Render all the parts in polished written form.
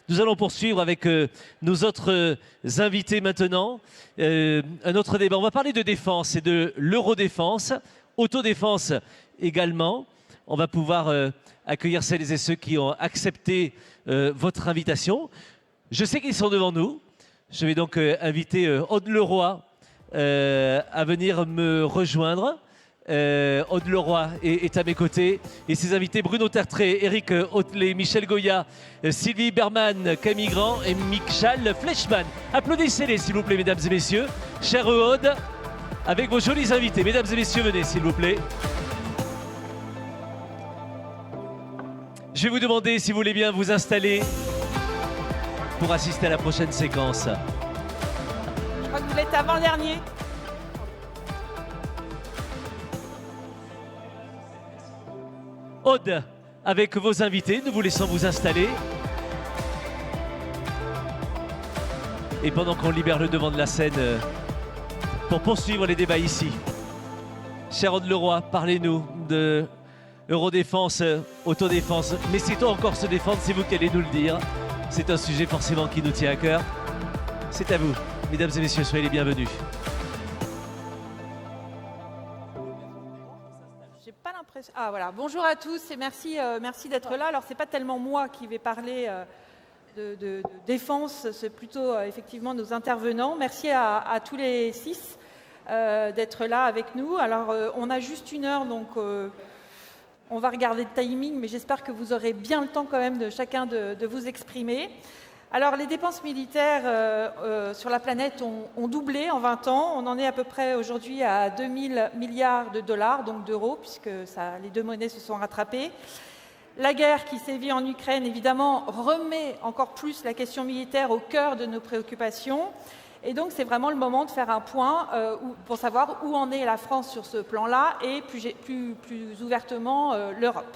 Nous allons poursuivre avec nos autres invités maintenant. Un autre débat. On va parler de défense et de l'eurodéfense, autodéfense également. On va pouvoir accueillir celles et ceux qui ont accepté votre invitation. Je sais qu'ils sont devant nous. Je vais donc inviter Aude Leroy à venir me rejoindre. Aude Leroy est à mes côtés et ses invités Bruno Tertré, Eric Hotelet, Michel Goya, Sylvie Berman, Camille Grand et Michal Fleischmann. Applaudissez-les s'il vous plaît, mesdames et messieurs. Chère Aude, avec vos jolis invités. Mesdames et messieurs, venez s'il vous plaît. Je vais vous demander si vous voulez bien vous installer pour assister à la prochaine séquence. Je crois que vous êtes avant-dernier. Aude, avec vos invités, nous vous laissons vous installer. Et pendant qu'on libère le devant de la scène pour poursuivre les débats ici, cher Aude Leroy, parlez-nous de Eurodéfense, autodéfense. Mais sait-on encore se défendre? C'est vous qui allez nous le dire. C'est un sujet forcément qui nous tient à cœur. C'est à vous, mesdames et messieurs, soyez les bienvenus. Ah voilà, bonjour à tous et merci d'être là. Alors c'est pas tellement moi qui vais parler de défense, c'est plutôt effectivement nos intervenants. Merci à tous les 6 d'être là avec nous. Alors on a juste 1 heure, donc on va regarder le timing, mais j'espère que vous aurez bien le temps quand même de chacun de vous exprimer. Alors les dépenses militaires sur la planète ont doublé en 20 ans. On en est à peu près aujourd'hui à 2000 milliards de dollars, donc d'euros, puisque les deux monnaies se sont rattrapées. La guerre qui sévit en Ukraine, évidemment, remet encore plus la question militaire au cœur de nos préoccupations. Et donc c'est vraiment le moment de faire un point pour savoir où en est la France sur ce plan-là et plus ouvertement l'Europe.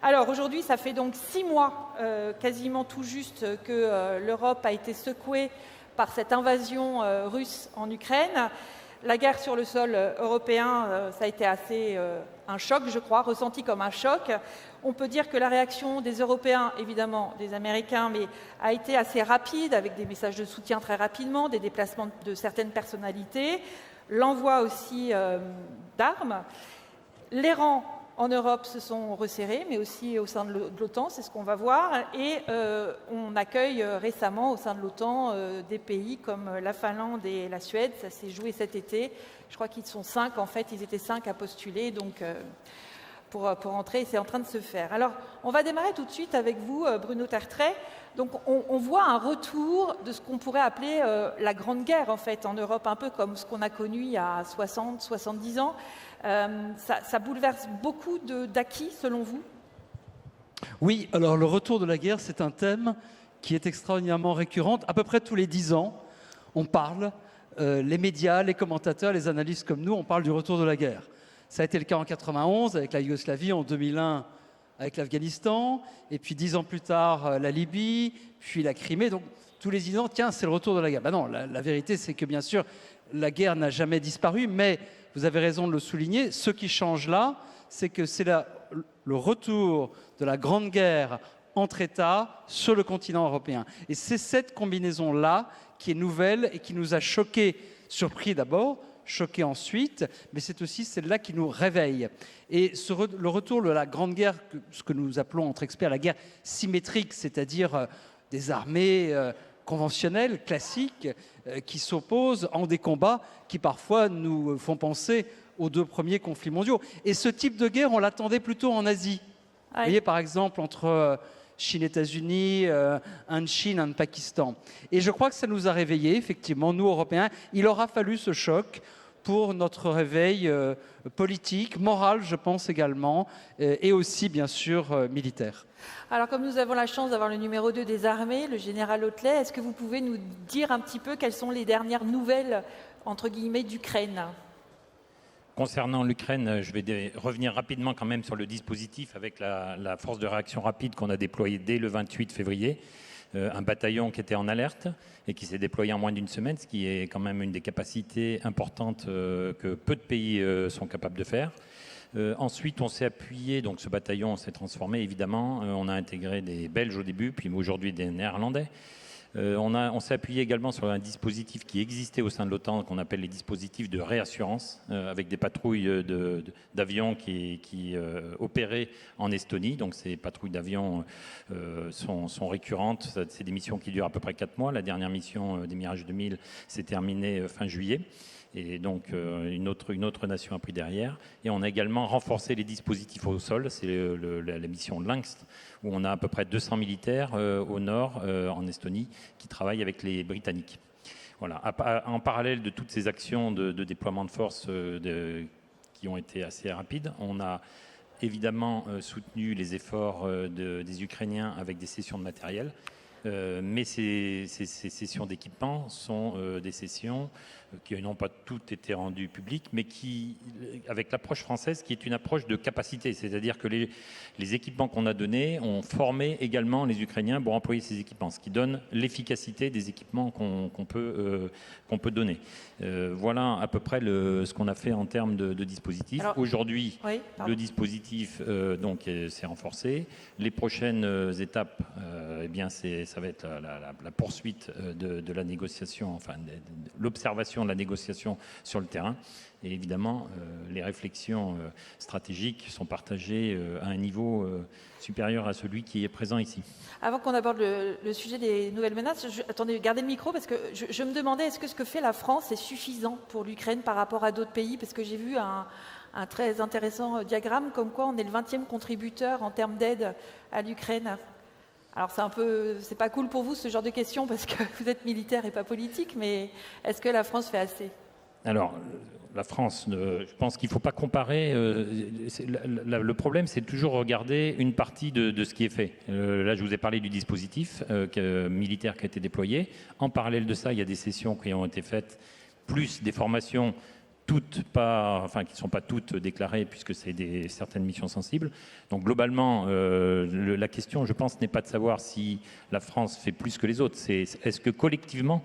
Alors aujourd'hui, ça fait donc 6 mois, quasiment tout juste, que l'Europe a été secouée par cette invasion russe en Ukraine. La guerre sur le sol européen, ça a été assez un choc, je crois, ressenti comme un choc. On peut dire que la réaction des Européens, évidemment des Américains, mais a été assez rapide, avec des messages de soutien très rapidement, des déplacements de certaines personnalités, l'envoi aussi d'armes. Les rangs en Europe se sont resserrés, mais aussi au sein de l'OTAN, c'est ce qu'on va voir. Et on accueille récemment au sein de l'OTAN des pays comme la Finlande et la Suède. Ça s'est joué cet été. Je crois qu'ils sont 5, en fait. Ils étaient 5 à postuler donc, pour entrer, et c'est en train de se faire. Alors, on va démarrer tout de suite avec vous, Bruno Tertré. Donc, on voit un retour de ce qu'on pourrait appeler la Grande Guerre, en fait, en Europe, un peu comme ce qu'on a connu il y a 60, 70 ans. Ça bouleverse beaucoup d'acquis, selon vous? Oui, alors le retour de la guerre, c'est un thème qui est extraordinairement récurrent. À peu près tous les 10 ans, on parle, les médias, les commentateurs, les analystes comme nous, on parle du retour de la guerre. Ça a été le cas en 91 avec la Yougoslavie, en 2001 avec l'Afghanistan, et puis 10 ans plus tard, la Libye, puis la Crimée. Donc tous les 10 ans, tiens, c'est le retour de la guerre. Ben non, la vérité, c'est que bien sûr, la guerre n'a jamais disparu, mais vous avez raison de le souligner, ce qui change là, c'est que c'est le retour de la Grande Guerre entre États sur le continent européen. Et c'est cette combinaison-là qui est nouvelle et qui nous a choqués, surpris d'abord, choqués ensuite, mais c'est aussi celle-là qui nous réveille. Et le retour de la Grande Guerre, ce que nous appelons entre experts la guerre symétrique, c'est-à-dire des armées conventionnelles, classiques, qui s'opposent en des combats qui parfois nous font penser aux 2 premiers conflits mondiaux. Et ce type de guerre, on l'attendait plutôt en Asie. Vous voyez, par exemple, entre Chine et États-Unis, Inde-Chine, Inde-Pakistan. Et je crois que ça nous a réveillés, effectivement, nous, Européens. Il aura fallu ce choc pour notre réveil politique, moral, je pense également, et aussi, bien sûr, militaire. Alors, comme nous avons la chance d'avoir le numéro 2 des armées, le général Hotelet, est-ce que vous pouvez nous dire un petit peu quelles sont les dernières nouvelles, entre guillemets, d'Ukraine? Concernant l'Ukraine, je vais revenir rapidement quand même sur le dispositif avec la force de réaction rapide qu'on a déployée dès le 28 février. Un bataillon qui était en alerte et qui s'est déployé en moins d'1 semaine, ce qui est quand même une des capacités importantes que peu de pays sont capables de faire. Ensuite, on s'est appuyé, donc ce bataillon s'est transformé évidemment. On a intégré des Belges au début, puis aujourd'hui des Néerlandais. On s'est appuyé également sur un dispositif qui existait au sein de l'OTAN, qu'on appelle les dispositifs de réassurance, avec des patrouilles d'avions qui opéraient en Estonie. Donc ces patrouilles d'avions sont récurrentes. C'est des missions qui durent à peu près 4 mois. La dernière mission des Mirage 2000 s'est terminée fin juillet. Et donc une autre nation a pris derrière. Et on a également renforcé les dispositifs au sol. C'est la mission Lynx, où on a à peu près 200 militaires au nord, en Estonie, qui travaillent avec les Britanniques. Voilà. En parallèle de toutes ces actions de déploiement de force qui ont été assez rapides, on a évidemment soutenu les efforts des Ukrainiens avec des cessions de matériel. Mais ces cessions d'équipement sont des cessions qui n'ont pas toutes été rendues publiques, mais qui, avec l'approche française, qui est une approche de capacité, c'est-à-dire que les équipements qu'on a donnés ont formé également les Ukrainiens pour employer ces équipements, ce qui donne l'efficacité des équipements qu'on peut donner. Voilà à peu près ce qu'on a fait en termes de dispositifs. Aujourd'hui, le dispositif s'est renforcé. Les prochaines étapes, eh bien, ça va être la poursuite de la négociation, enfin de l'observation de la négociation sur le terrain. Et évidemment, les réflexions stratégiques sont partagées à un niveau supérieur à celui qui est présent ici. Avant qu'on aborde le sujet des nouvelles menaces, attendez, gardez le micro parce que je me demandais est-ce que ce que fait la France est suffisant pour l'Ukraine par rapport à d'autres pays, parce que j'ai vu un très intéressant diagramme comme quoi on est le 20e contributeur en termes d'aide à l'Ukraine. Alors c'est pas cool pour vous ce genre de questions parce que vous êtes militaire et pas politique, mais est-ce que la France fait assez ? Alors, la France, je pense qu'il ne faut pas comparer. Le problème, c'est toujours regarder une partie de ce qui est fait. Là, je vous ai parlé du dispositif militaire qui a été déployé. En parallèle de ça, il y a des sessions qui ont été faites, plus des formations qui ne sont pas toutes déclarées puisque c'est certaines missions sensibles. Donc globalement, la question, je pense, n'est pas de savoir si la France fait plus que les autres. C'est est-ce que collectivement,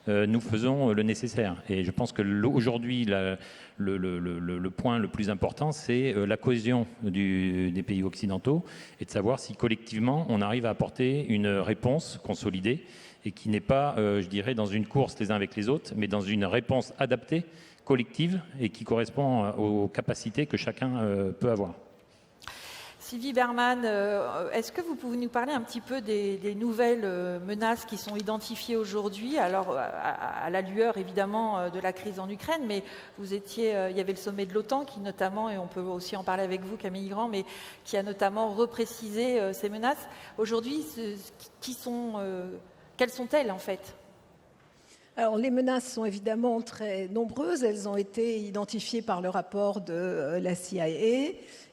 nous faisons le nécessaire. Et je pense que aujourd'hui, le point le plus important, c'est la cohésion des pays occidentaux et de savoir si collectivement, on arrive à apporter une réponse consolidée et qui n'est pas, je dirais, dans une course les uns avec les autres, mais dans une réponse adaptée, collective et qui correspond aux capacités que chacun peut avoir. Sylvie Berman, est-ce que vous pouvez nous parler un petit peu des nouvelles menaces qui sont identifiées aujourd'hui, alors à la lueur évidemment de la crise en Ukraine, mais il y avait le sommet de l'OTAN qui notamment, et on peut aussi en parler avec vous Camille Grand, mais qui a notamment reprécisé ces menaces. Aujourd'hui, quelles sont-elles en fait ? Alors, les menaces sont évidemment très nombreuses. Elles ont été identifiées par le rapport de la CIA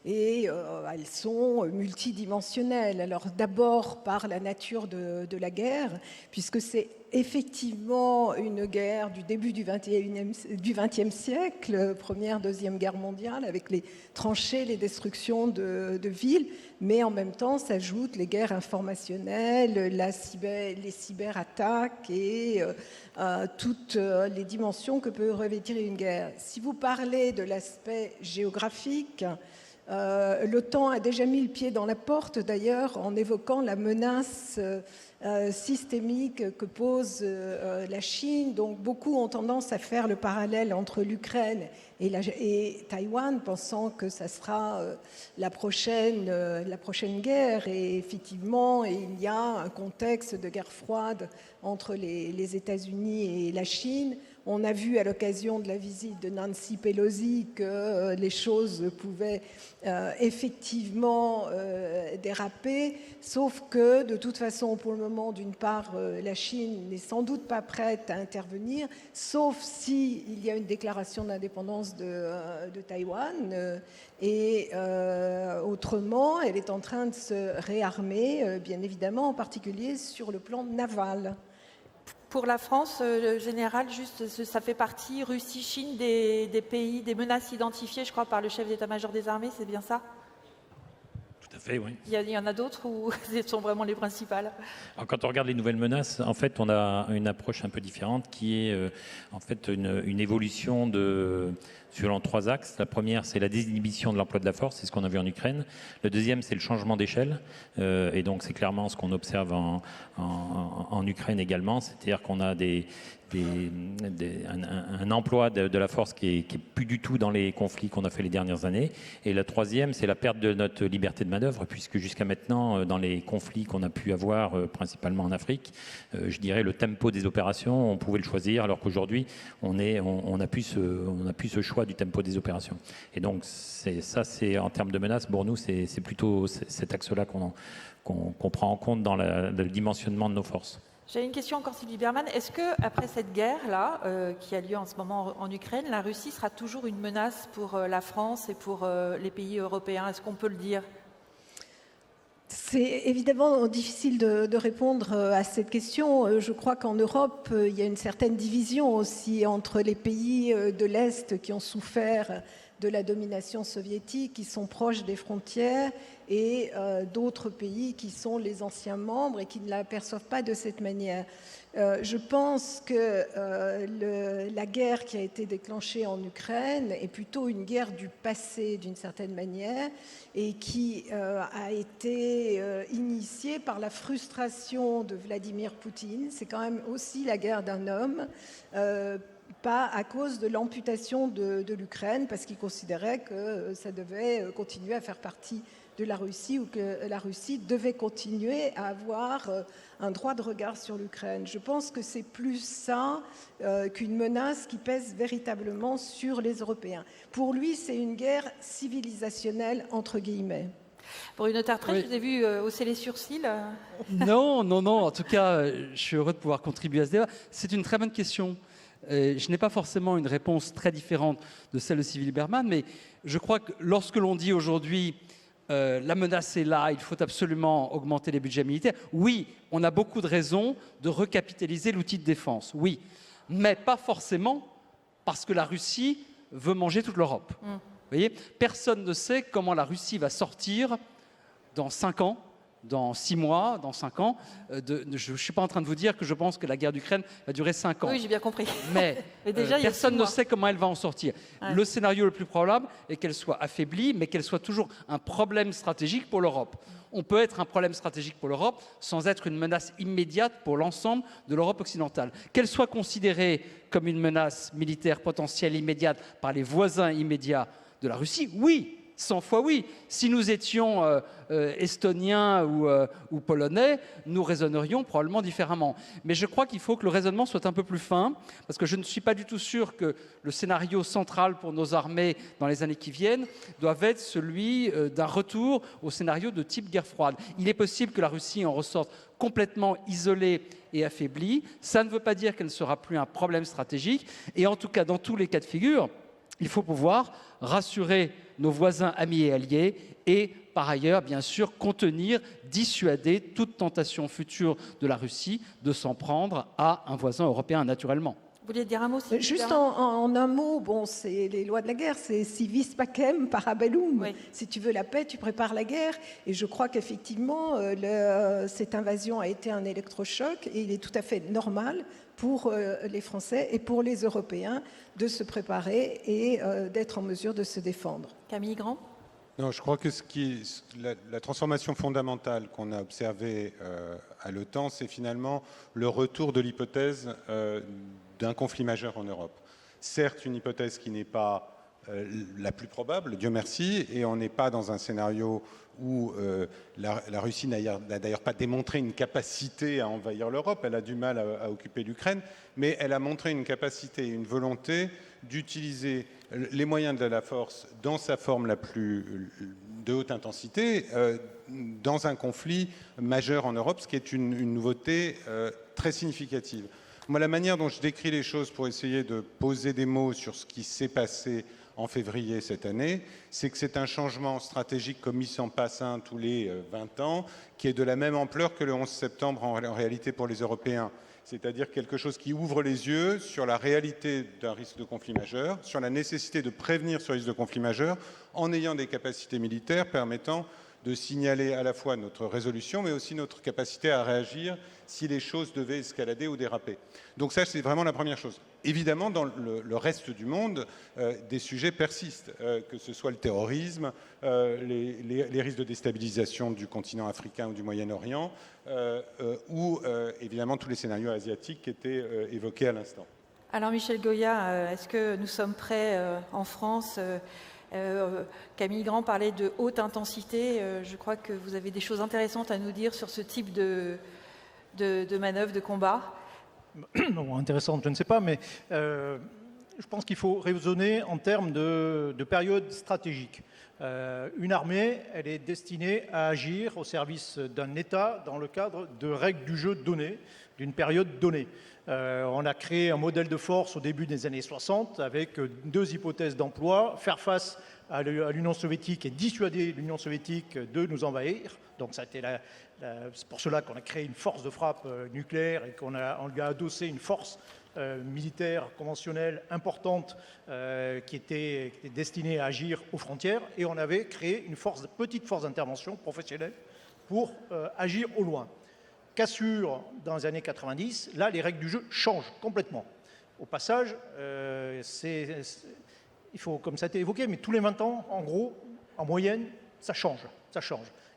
et elles sont multidimensionnelles. Alors, d'abord par la nature de la guerre, puisque c'est effectivement une guerre du début du XXe siècle, Première, Deuxième Guerre mondiale, avec les tranchées, les destructions de villes, mais en même temps s'ajoutent les guerres informationnelles, les cyberattaques et toutes les dimensions que peut revêtir une guerre. Si vous parlez de l'aspect géographique, l'OTAN a déjà mis le pied dans la porte, d'ailleurs, en évoquant la menace systémique que pose la Chine. Donc, beaucoup ont tendance à faire le parallèle entre l'Ukraine et Taïwan, pensant que ça sera la prochaine guerre. Et effectivement, il y a un contexte de guerre froide entre les États-Unis et la Chine. On a vu à l'occasion de la visite de Nancy Pelosi que les choses pouvaient effectivement déraper, sauf que de toute façon, pour le moment, d'une part, la Chine n'est sans doute pas prête à intervenir, sauf s'il y a une déclaration d'indépendance de Taïwan. Autrement, elle est en train de se réarmer, bien évidemment, en particulier sur le plan naval. Pour la France, général, juste, ça fait partie, Russie, Chine, des pays, des menaces identifiées, je crois, par le chef d'état-major des armées, c'est bien ça ? Tout à fait, oui. Il y en a d'autres ou ce sont vraiment les principales? Alors, quand on regarde les nouvelles menaces, en fait, on a une approche un peu différente qui est en fait une évolution selon 3 axes. La première, c'est la désinhibition de l'emploi de la force, c'est ce qu'on a vu en Ukraine. Le deuxième, c'est le changement d'échelle. Et donc, c'est clairement ce qu'on observe en Ukraine également. C'est-à-dire qu'on a un emploi de la force qui est plus du tout dans les conflits qu'on a fait les dernières années. Et la troisième, c'est la perte de notre liberté de manœuvre, puisque jusqu'à maintenant, dans les conflits qu'on a pu avoir, principalement en Afrique, je dirais le tempo des opérations, on pouvait le choisir, alors qu'aujourd'hui, on n'a plus ce choix du tempo des opérations. Et donc, c'est en termes de menaces, pour nous, c'est plutôt cet axe-là qu'on prend en compte dans le dimensionnement de nos forces. J'ai une question encore, Sylvie Berman. Est-ce qu'après cette guerre-là, qui a lieu en ce moment en Ukraine, la Russie sera toujours une menace pour la France et pour les pays européens? Est-ce qu'on peut le dire? C'est évidemment difficile de répondre à cette question. Je crois qu'en Europe, il y a une certaine division aussi entre les pays de l'Est qui ont souffert de la domination soviétique, qui sont proches des frontières, et d'autres pays qui sont les anciens membres et qui ne l'aperçoivent pas de cette manière. Je pense que la guerre qui a été déclenchée en Ukraine est plutôt une guerre du passé d'une certaine manière et qui a été initiée par la frustration de Vladimir Poutine. C'est quand même aussi la guerre d'un homme, pas à cause de l'amputation de l'Ukraine, parce qu'il considérait que ça devait continuer à faire partie de la Russie ou que la Russie devait continuer à avoir un droit de regard sur l'Ukraine. Je pense que c'est plus ça qu'une menace qui pèse véritablement sur les Européens. Pour lui, c'est une guerre civilisationnelle, entre guillemets. Bruno Tartré, Oui. je vous ai vu hausser les sourcils. Non. En tout cas, je suis heureux de pouvoir contribuer à ce débat. C'est une très bonne question. Je n'ai pas forcément une réponse très différente de celle de Sylvie Berman, mais je crois que lorsque l'on dit aujourd'hui la menace est là, il faut absolument augmenter les budgets militaires, oui, on a beaucoup de raisons de recapitaliser l'outil de défense, oui, mais pas forcément parce que la Russie veut manger toute l'Europe. Vous voyez, personne ne sait comment la Russie va sortir dans 5 ans, dans 6 mois, dans 5 ans. Je ne suis pas en train de vous dire que je pense que la guerre d'Ukraine va durer 5 ans. Oui, j'ai bien compris. Mais, Mais déjà, il y a personne 6 ne mois. sait comment elle va en sortir. Ouais. Le scénario le plus probable est qu'elle soit affaiblie, mais qu'elle soit toujours un problème stratégique pour l'Europe. On peut être un problème stratégique pour l'Europe sans être une menace immédiate pour l'ensemble de l'Europe occidentale. Qu'elle soit considérée comme une menace militaire potentielle immédiate par les voisins immédiats de la Russie, oui, 100 fois oui. Si nous étions estoniens ou polonais, nous raisonnerions probablement différemment. Mais je crois qu'il faut que le raisonnement soit un peu plus fin, parce que je ne suis pas du tout sûr que le scénario central pour nos armées dans les années qui viennent doive être celui d'un retour au scénario de type guerre froide. Il est possible que la Russie en ressorte complètement isolée et affaiblie. Ça ne veut pas dire qu'elle ne sera plus un problème stratégique. Et en tout cas, dans tous les cas de figure, il faut pouvoir rassurer nos voisins, amis et alliés et, par ailleurs, bien sûr, contenir, dissuader toute tentation future de la Russie de s'en prendre à un voisin européen, naturellement. Vous vouliez dire un mot, Sylvie Juste Berman en un mot, bon, c'est les lois de la guerre, c'est si vis pacem parabellum. Oui. Si tu veux la paix, tu prépares la guerre. Et je crois qu'effectivement, cette invasion a été un électrochoc et il est tout à fait normal pour les Français et pour les Européens de se préparer et d'être en mesure de se défendre. Camille Grand? Non, je crois que la transformation fondamentale qu'on a observée à l'OTAN, c'est finalement le retour de l'hypothèse d'un conflit majeur en Europe. Certes, une hypothèse qui n'est pas la plus probable, Dieu merci, et on n'est pas dans un scénario où la Russie n'a d'ailleurs pas démontré une capacité à envahir l'Europe, elle a du mal à occuper l'Ukraine, mais elle a montré une capacité et une volonté d'utiliser les moyens de la force dans sa forme la plus de haute intensité dans un conflit majeur en Europe, ce qui est une nouveauté très significative. Moi, la manière dont je décris les choses pour essayer de poser des mots sur ce qui s'est passé en février cette année, c'est que c'est un changement stratégique comme il s'en passe un tous les 20 ans, qui est de la même ampleur que le 11 septembre en réalité pour les Européens. C'est-à-dire quelque chose qui ouvre les yeux sur la réalité d'un risque de conflit majeur, sur la nécessité de prévenir ce risque de conflit majeur en ayant des capacités militaires permettant de signaler à la fois notre résolution, mais aussi notre capacité à réagir si les choses devaient escalader ou déraper. Donc ça, c'est vraiment la première chose. Évidemment, dans le reste du monde, des sujets persistent, que ce soit le terrorisme, les risques de déstabilisation du continent africain ou du Moyen-Orient, ou évidemment tous les scénarios asiatiques qui étaient évoqués à l'instant. Alors Michel Goya, est-ce que nous sommes prêts en France Camille Grand parlait de haute intensité. Je crois que vous avez des choses intéressantes à nous dire sur ce type de manœuvre, de combat. Non, intéressante, je ne sais pas, mais je pense qu'il faut raisonner en termes de période stratégique. Une armée, elle est destinée à agir au service d'un État dans le cadre de règles du jeu données, d'une période donnée. On a créé un modèle de force au début des années 60 avec 2 hypothèses d'emploi, faire face à l'Union soviétique et dissuader l'Union soviétique de nous envahir. Donc ça a été c'est pour cela qu'on a créé une force de frappe nucléaire et qu'on lui a adossé une force militaire conventionnelle importante qui était destinée à agir aux frontières, et on avait créé une petite force d'intervention professionnelle pour agir au loin. Cassure dans les années 90, là les règles du jeu changent complètement. Au passage, il faut, comme ça a été évoqué, mais tous les 20 ans, en gros, en moyenne, ça change.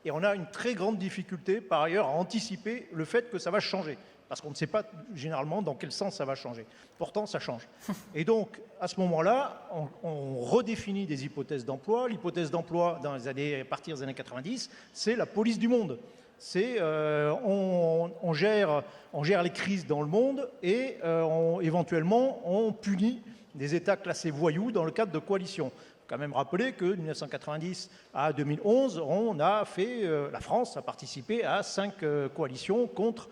Et on a une très grande difficulté, par ailleurs, à anticiper le fait que ça va changer, parce qu'on ne sait pas généralement dans quel sens ça va changer. Pourtant, ça change. Et donc, à ce moment-là, on redéfinit des hypothèses d'emploi. L'hypothèse d'emploi, à partir des années 90, c'est la police du monde. C'est on gère les crises dans le monde et éventuellement on punit des États classés voyous dans le cadre de coalitions. Il faut quand même rappeler que de 1990 à 2011, la France a participé à 5 coalitions contre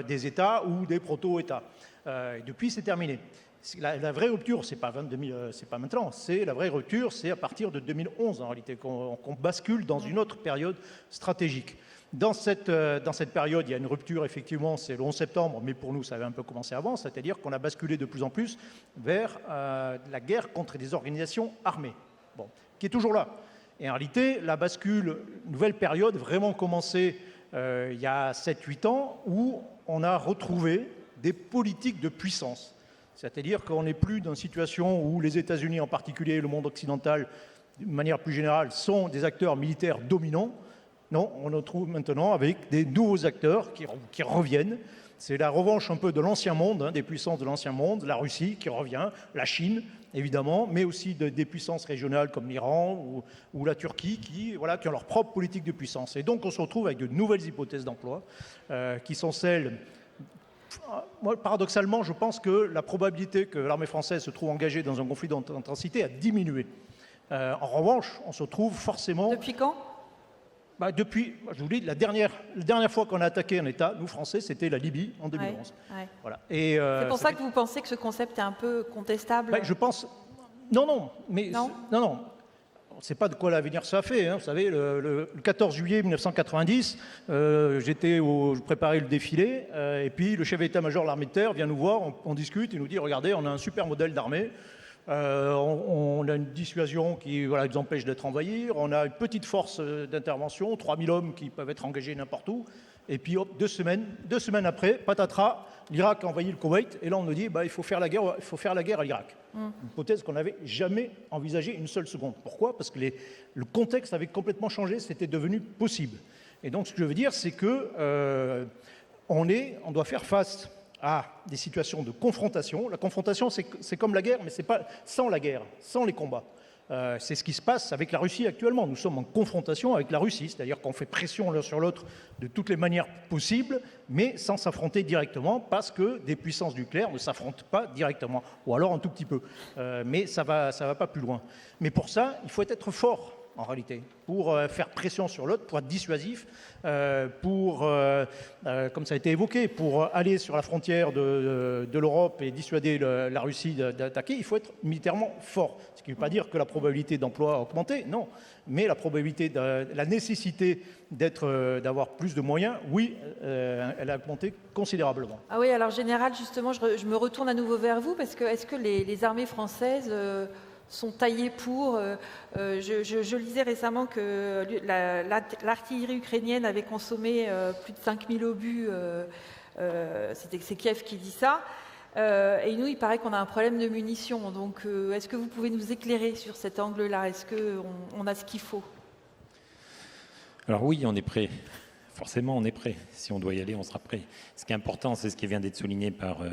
des États ou des proto-États. Et depuis, c'est terminé. La vraie rupture, c'est pas maintenant, la vraie rupture, c'est à partir de 2011 en réalité qu'on bascule dans une autre période stratégique. Dans cette période, il y a une rupture, effectivement, c'est le 11 septembre, mais pour nous, ça avait un peu commencé avant, c'est-à-dire qu'on a basculé de plus en plus vers la guerre contre des organisations armées, qui est toujours là. Et en réalité, la nouvelle période, vraiment commencé il y a 7-8 ans, où on a retrouvé des politiques de puissance. C'est-à-dire qu'on n'est plus dans une situation où les États-Unis en particulier, le monde occidental, de manière plus générale, sont des acteurs militaires dominants. Non, on se retrouve maintenant avec des nouveaux acteurs qui reviennent. C'est la revanche un peu de l'ancien monde, des puissances de l'ancien monde, la Russie qui revient, la Chine évidemment, mais aussi des puissances régionales comme l'Iran ou la Turquie qui ont leur propre politique de puissance. Et donc on se retrouve avec de nouvelles hypothèses d'emploi qui sont celles... Moi, paradoxalement, je pense que la probabilité que l'armée française se trouve engagée dans un conflit d'intensité a diminué. En revanche, on se trouve forcément... Depuis quand ? Depuis, je vous dis, la dernière fois qu'on a attaqué un État, nous Français, c'était la Libye en 2011. Ouais. Voilà. C'est pour ça que vous pensez que ce concept est un peu contestable ? Je pense... Non. On ne sait pas de quoi l'avenir ça fait. Vous savez, le 14 juillet 1990, je préparais le défilé, et puis le chef d'état-major de l'armée de terre vient nous voir, on discute, il nous dit, regardez, on a un super modèle d'armée, on a une dissuasion qui nous empêche d'être envahis, on a une petite force d'intervention, 3000 hommes qui peuvent être engagés n'importe où, et puis hop, 2 semaines après, patatras, l'Irak a envahi le Koweït, et là on nous dit il faut faire la guerre à l'Irak. Une hypothèse qu'on n'avait jamais envisagée une seule seconde. Pourquoi ? Parce que le contexte avait complètement changé, c'était devenu possible. Et donc ce que je veux dire, c'est que on doit faire face à des situations de confrontation. La confrontation, c'est comme la guerre, mais c'est pas sans la guerre, sans les combats. C'est ce qui se passe avec la Russie actuellement. Nous sommes en confrontation avec la Russie, c'est-à-dire qu'on fait pression l'un sur l'autre de toutes les manières possibles, mais sans s'affronter directement, parce que des puissances nucléaires ne s'affrontent pas directement, ou alors un tout petit peu. Mais ça va pas plus loin. Mais pour ça, il faut être fort, en réalité, pour faire pression sur l'autre, pour être dissuasif, comme ça a été évoqué, pour aller sur la frontière de l'Europe et dissuader la Russie d'attaquer, il faut être militairement fort. Ce qui ne veut pas dire que la probabilité d'emploi a augmenté, non, mais la nécessité d'avoir plus de moyens, oui, elle a augmenté considérablement. Ah oui, alors général, justement, je me retourne à nouveau vers vous, parce que est-ce que les armées françaises sont taillés pour. Je lisais récemment que l'artillerie ukrainienne avait consommé plus de 5000 obus. C'est Kiev qui dit ça. Et nous, il paraît qu'on a un problème de munitions. Donc, est-ce que vous pouvez nous éclairer sur cet angle-là? Est-ce qu'on a ce qu'il faut? Alors oui, on est prêt. Forcément, on est prêt. Si on doit y aller, on sera prêt. Ce qui est important, c'est ce qui vient d'être souligné par le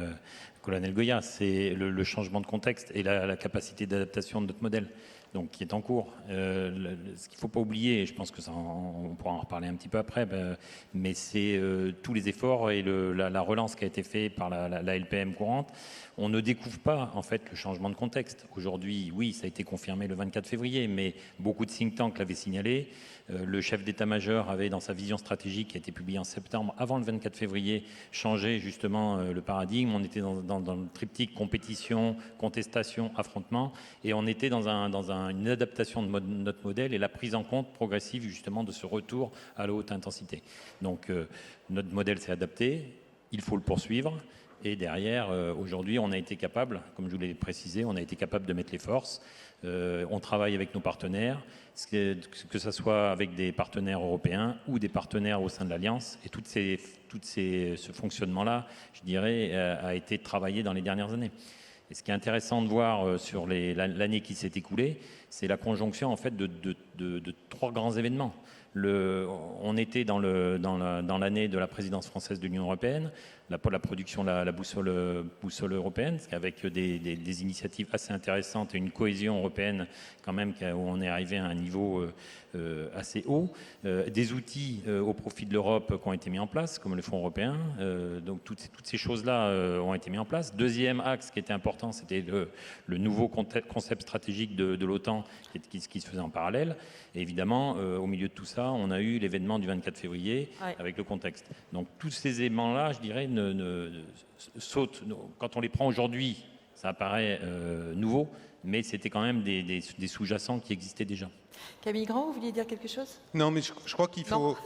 colonel Goya, c'est le changement de contexte et la capacité d'adaptation de notre modèle, donc qui est en cours. Ce qu'il ne faut pas oublier, et je pense que ça, on pourra en reparler un petit peu après, mais c'est tous les efforts et la relance qui a été faite par la LPM courante. On ne découvre pas en fait le changement de contexte. Aujourd'hui, oui, ça a été confirmé le 24 février, mais beaucoup de think tanks l'avaient signalé. Le chef d'état-major avait, dans sa vision stratégique qui a été publiée en septembre, avant le 24 février, changé justement le paradigme. On était dans le triptyque compétition, contestation, affrontement, et on était dans une adaptation de notre modèle et la prise en compte progressive justement de ce retour à la haute intensité. Donc notre modèle s'est adapté, il faut le poursuivre. Et derrière, aujourd'hui, on a été capable, comme je vous l'ai précisé, on a été capable de mettre les forces. On travaille avec nos partenaires, que ce soit avec des partenaires européens ou des partenaires au sein de l'Alliance. Et ce fonctionnement-là, je dirais, a été travaillé dans les dernières années. Et ce qui est intéressant de voir sur l'année qui s'est écoulée, c'est la conjonction en fait de trois grands événements. On était dans l'année de la présidence française de l'Union européenne, la production de la boussole européenne, avec des initiatives assez intéressantes et une cohésion européenne quand même où on est arrivé à un niveau assez haut, des outils au profit de l'Europe qui ont été mis en place, comme le Fonds européen. Donc toutes ces choses-là ont été mises en place. Deuxième axe qui était important, c'était le nouveau concept stratégique de l'OTAN qui se faisait en parallèle. Et évidemment, au milieu de tout ça, on a eu l'événement du 24 février avec le contexte. Donc tous ces éléments-là, je dirais, sautent. Quand on les prend aujourd'hui, ça apparaît nouveau, mais c'était quand même des sous-jacents qui existaient déjà. Camille Grand, vous vouliez dire quelque chose? Non, mais je crois qu'il faut...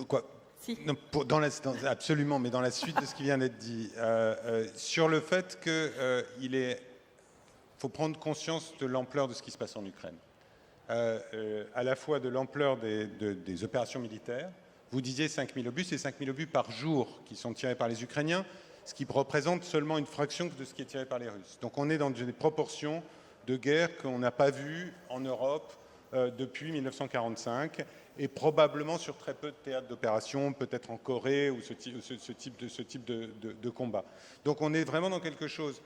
quoi Si. Non, absolument, mais dans la suite de ce qui vient d'être dit, sur le fait qu'il faut prendre conscience de l'ampleur de ce qui se passe en Ukraine. À la fois de l'ampleur des opérations militaires. Vous disiez 5000 obus, c'est 5000 obus par jour qui sont tirés par les Ukrainiens, ce qui représente seulement une fraction de ce qui est tiré par les Russes. Donc on est dans des proportions de guerre qu'on n'a pas vues en Europe depuis 1945 et probablement sur très peu de théâtres d'opération, peut-être en Corée ou ce type de combat. Donc on est vraiment dans quelque chose...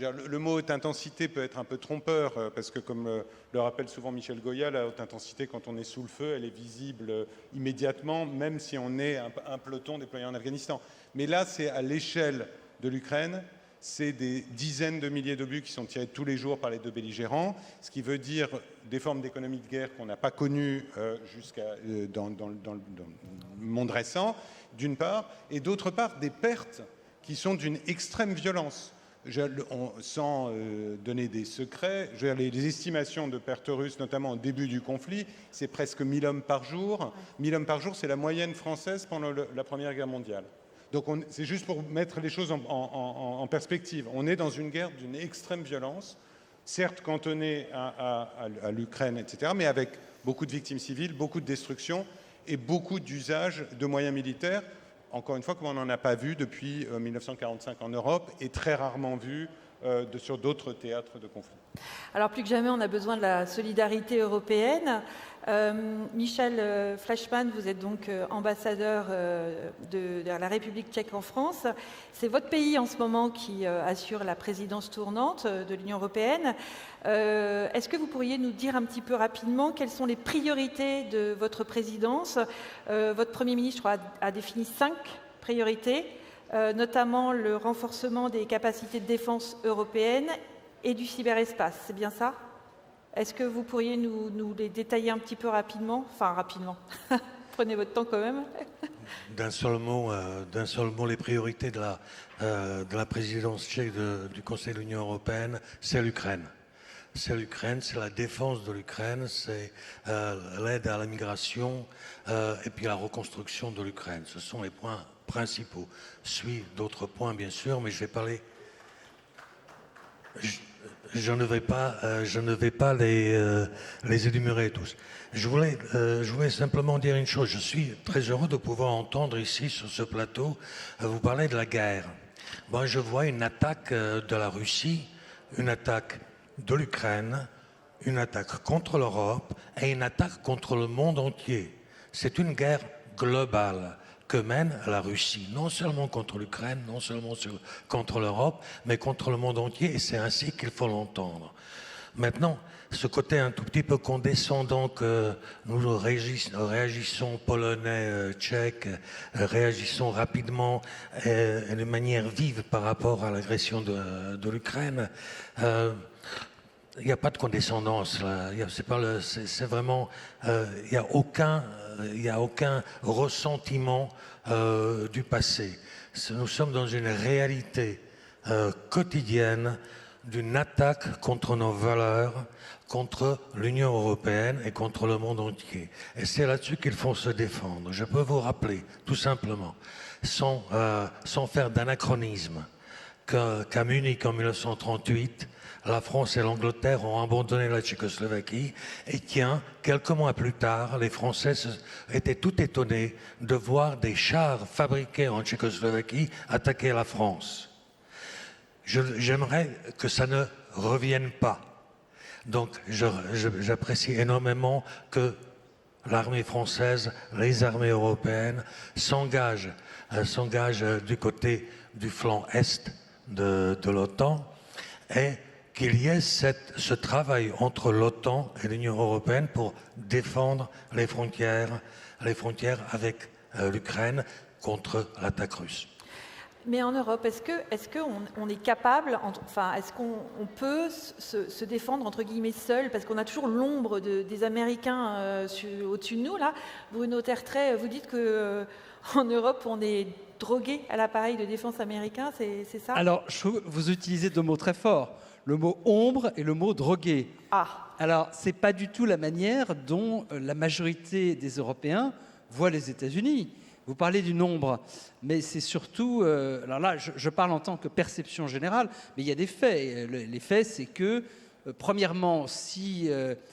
Le mot haute intensité peut être un peu trompeur parce que, comme le rappelle souvent Michel Goya, la haute intensité, quand on est sous le feu, elle est visible immédiatement, même si on est un peloton déployé en Afghanistan. Mais là, c'est à l'échelle de l'Ukraine, c'est des dizaines de milliers d'obus qui sont tirés tous les jours par les deux belligérants, ce qui veut dire des formes d'économie de guerre qu'on n'a pas connues dans le monde récent, d'une part, et d'autre part, des pertes qui sont d'une extrême violence. Sans donner des secrets, les estimations de pertes russes, notamment au début du conflit, c'est presque 1000 hommes par jour. 1000 hommes par jour, c'est la moyenne française pendant la Première Guerre mondiale. Donc c'est juste pour mettre les choses en perspective. On est dans une guerre d'une extrême violence, certes cantonnée à l'Ukraine, etc., mais avec beaucoup de victimes civiles, beaucoup de destruction et beaucoup d'usage de moyens militaires. Encore une fois, comme on n'en a pas vu depuis 1945 en Europe et très rarement vu sur d'autres théâtres de conflit. Alors plus que jamais, on a besoin de la solidarité européenne. Michel Fleischmann, vous êtes donc ambassadeur de la République tchèque en France. C'est votre pays en ce moment qui assure la présidence tournante de l'Union européenne. Est-ce que vous pourriez nous dire un petit peu rapidement quelles sont les priorités de votre présidence? Votre Premier ministre a défini 5 priorités, notamment le renforcement des capacités de défense européennes et du cyberespace. C'est bien ça? Est-ce que vous pourriez nous les détailler un petit peu rapidement? Enfin, rapidement. Prenez votre temps quand même. D'un seul mot, les priorités de la présidence tchèque du Conseil de l'Union européenne, c'est l'Ukraine. C'est l'Ukraine, c'est la défense de l'Ukraine, c'est l'aide à la migration et puis la reconstruction de l'Ukraine. Ce sont les points principaux. Suivent d'autres points, bien sûr, mais je vais parler... je ne vais pas les énumérer tous. Je voulais simplement dire une chose. Je suis très heureux de pouvoir entendre ici, sur ce plateau, vous parler de la guerre. Moi, je vois une attaque de la Russie, une attaque de l'Ukraine, une attaque contre l'Europe et une attaque contre le monde entier. C'est une guerre globale que mène la Russie, non seulement contre l'Ukraine, non seulement contre l'Europe, mais contre le monde entier, et c'est ainsi qu'il faut l'entendre. Maintenant, ce côté un tout petit peu condescendant que nous réagissons polonais, tchèques, réagissons rapidement et de manière vive par rapport à l'agression de l'Ukraine, il n'y a pas de condescendance là. C'est vraiment, il n'y a aucun ressentiment du passé. Nous sommes dans une réalité quotidienne d'une attaque contre nos valeurs, contre l'Union européenne et contre le monde entier. Et c'est là-dessus qu'il faut se défendre. Je peux vous rappeler, tout simplement, sans faire d'anachronisme, qu'à Munich en 1938, la France et l'Angleterre ont abandonné la Tchécoslovaquie et tiens, quelques mois plus tard, les Français étaient tout étonnés de voir des chars fabriqués en Tchécoslovaquie attaquer la France. J'aimerais que ça ne revienne pas. Donc j'apprécie énormément que l'armée française, les armées européennes s'engagent du côté du flanc est de l'OTAN et qu'il y ait ce travail entre l'OTAN et l'Union européenne pour défendre les frontières avec l'Ukraine contre l'attaque russe. Mais en Europe, est-ce qu'on est capable, enfin, est-ce qu'on peut se défendre entre guillemets seul, parce qu'on a toujours l'ombre des Américains au-dessus de nous là. Bruno Tertrais, vous dites que en Europe, on est drogué à l'appareil de défense américain, c'est ça? Alors, vous utilisez deux mots très forts, le mot ombre et le mot drogué. Ah. Alors, c'est pas du tout la manière dont la majorité des Européens voient les États-Unis. Vous parlez du nombre, mais c'est surtout... alors là, je parle en tant que perception générale, mais il y a des faits. Les faits, c'est que, premièrement, si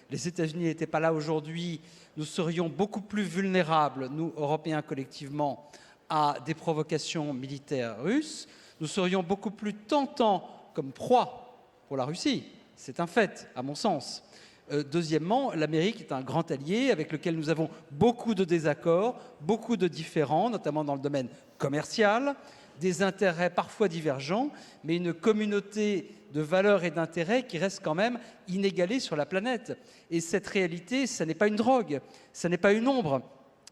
les États-Unis n'étaient pas là aujourd'hui, nous serions beaucoup plus vulnérables, nous, Européens, collectivement, à des provocations militaires russes. Nous serions beaucoup plus tentants comme proie pour la Russie. C'est un fait, à mon sens. Deuxièmement, l'Amérique est un grand allié avec lequel nous avons beaucoup de désaccords, beaucoup de différends, notamment dans le domaine commercial, des intérêts parfois divergents, mais une communauté de valeurs et d'intérêts qui reste quand même inégalée sur la planète. Et cette réalité, ça n'est pas une drogue, ça n'est pas une ombre.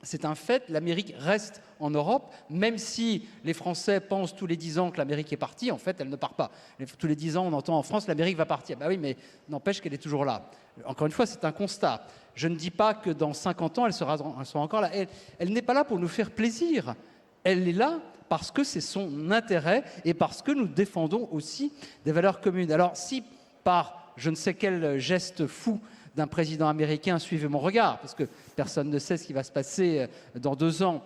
C'est un fait, l'Amérique reste en Europe, même si les Français pensent tous les 10 ans que l'Amérique est partie, en fait, elle ne part pas. Tous les 10 ans, on entend en France, l'Amérique va partir. Ben oui, mais n'empêche qu'elle est toujours là. Encore une fois, c'est un constat. Je ne dis pas que dans 50 ans, elle sera encore là. Elle n'est pas là pour nous faire plaisir. Elle est là parce que c'est son intérêt et parce que nous défendons aussi des valeurs communes. Alors, si par je ne sais quel geste fou d'un président américain, suivez mon regard, parce que personne ne sait ce qui va se passer dans 2 ans,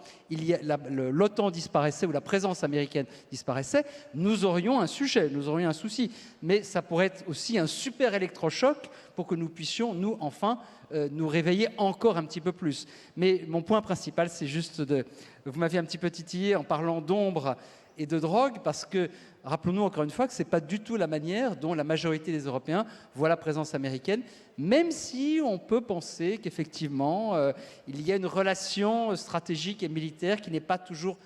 l'OTAN disparaissait ou la présence américaine disparaissait, nous aurions un sujet, nous aurions un souci. Mais ça pourrait être aussi un super électrochoc pour que nous puissions, nous, enfin, nous réveiller encore un petit peu plus. Mais mon point principal, c'est juste de... Vous m'aviez un petit peu titillé en parlant d'ombre et de drogue, parce que, rappelons-nous encore une fois que ce n'est pas du tout la manière dont la majorité des Européens voient la présence américaine, même si on peut penser qu'effectivement, il y a une relation stratégique et militaire qui n'est pas toujours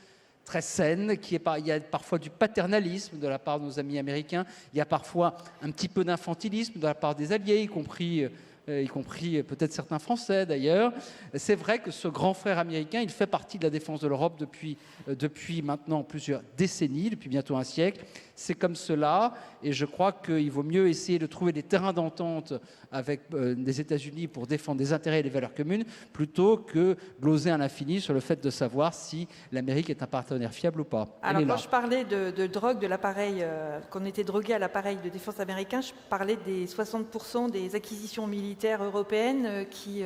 très saine, il y a parfois du paternalisme de la part de nos amis américains, il y a parfois un petit peu d'infantilisme de la part des alliés, y compris peut-être certains Français d'ailleurs. C'est vrai que ce grand frère américain, il fait partie de la défense de l'Europe depuis maintenant plusieurs décennies, depuis bientôt un siècle. C'est comme cela, et je crois qu'il vaut mieux essayer de trouver des terrains d'entente avec les États-Unis pour défendre des intérêts et des valeurs communes, plutôt que gloser à l'infini sur le fait de savoir si l'Amérique est un partenaire fiable ou pas. Alors quand je parlais de drogue, de l'appareil, qu'on était drogué à l'appareil de défense américain, je parlais des 60% des acquisitions militaires européennes qui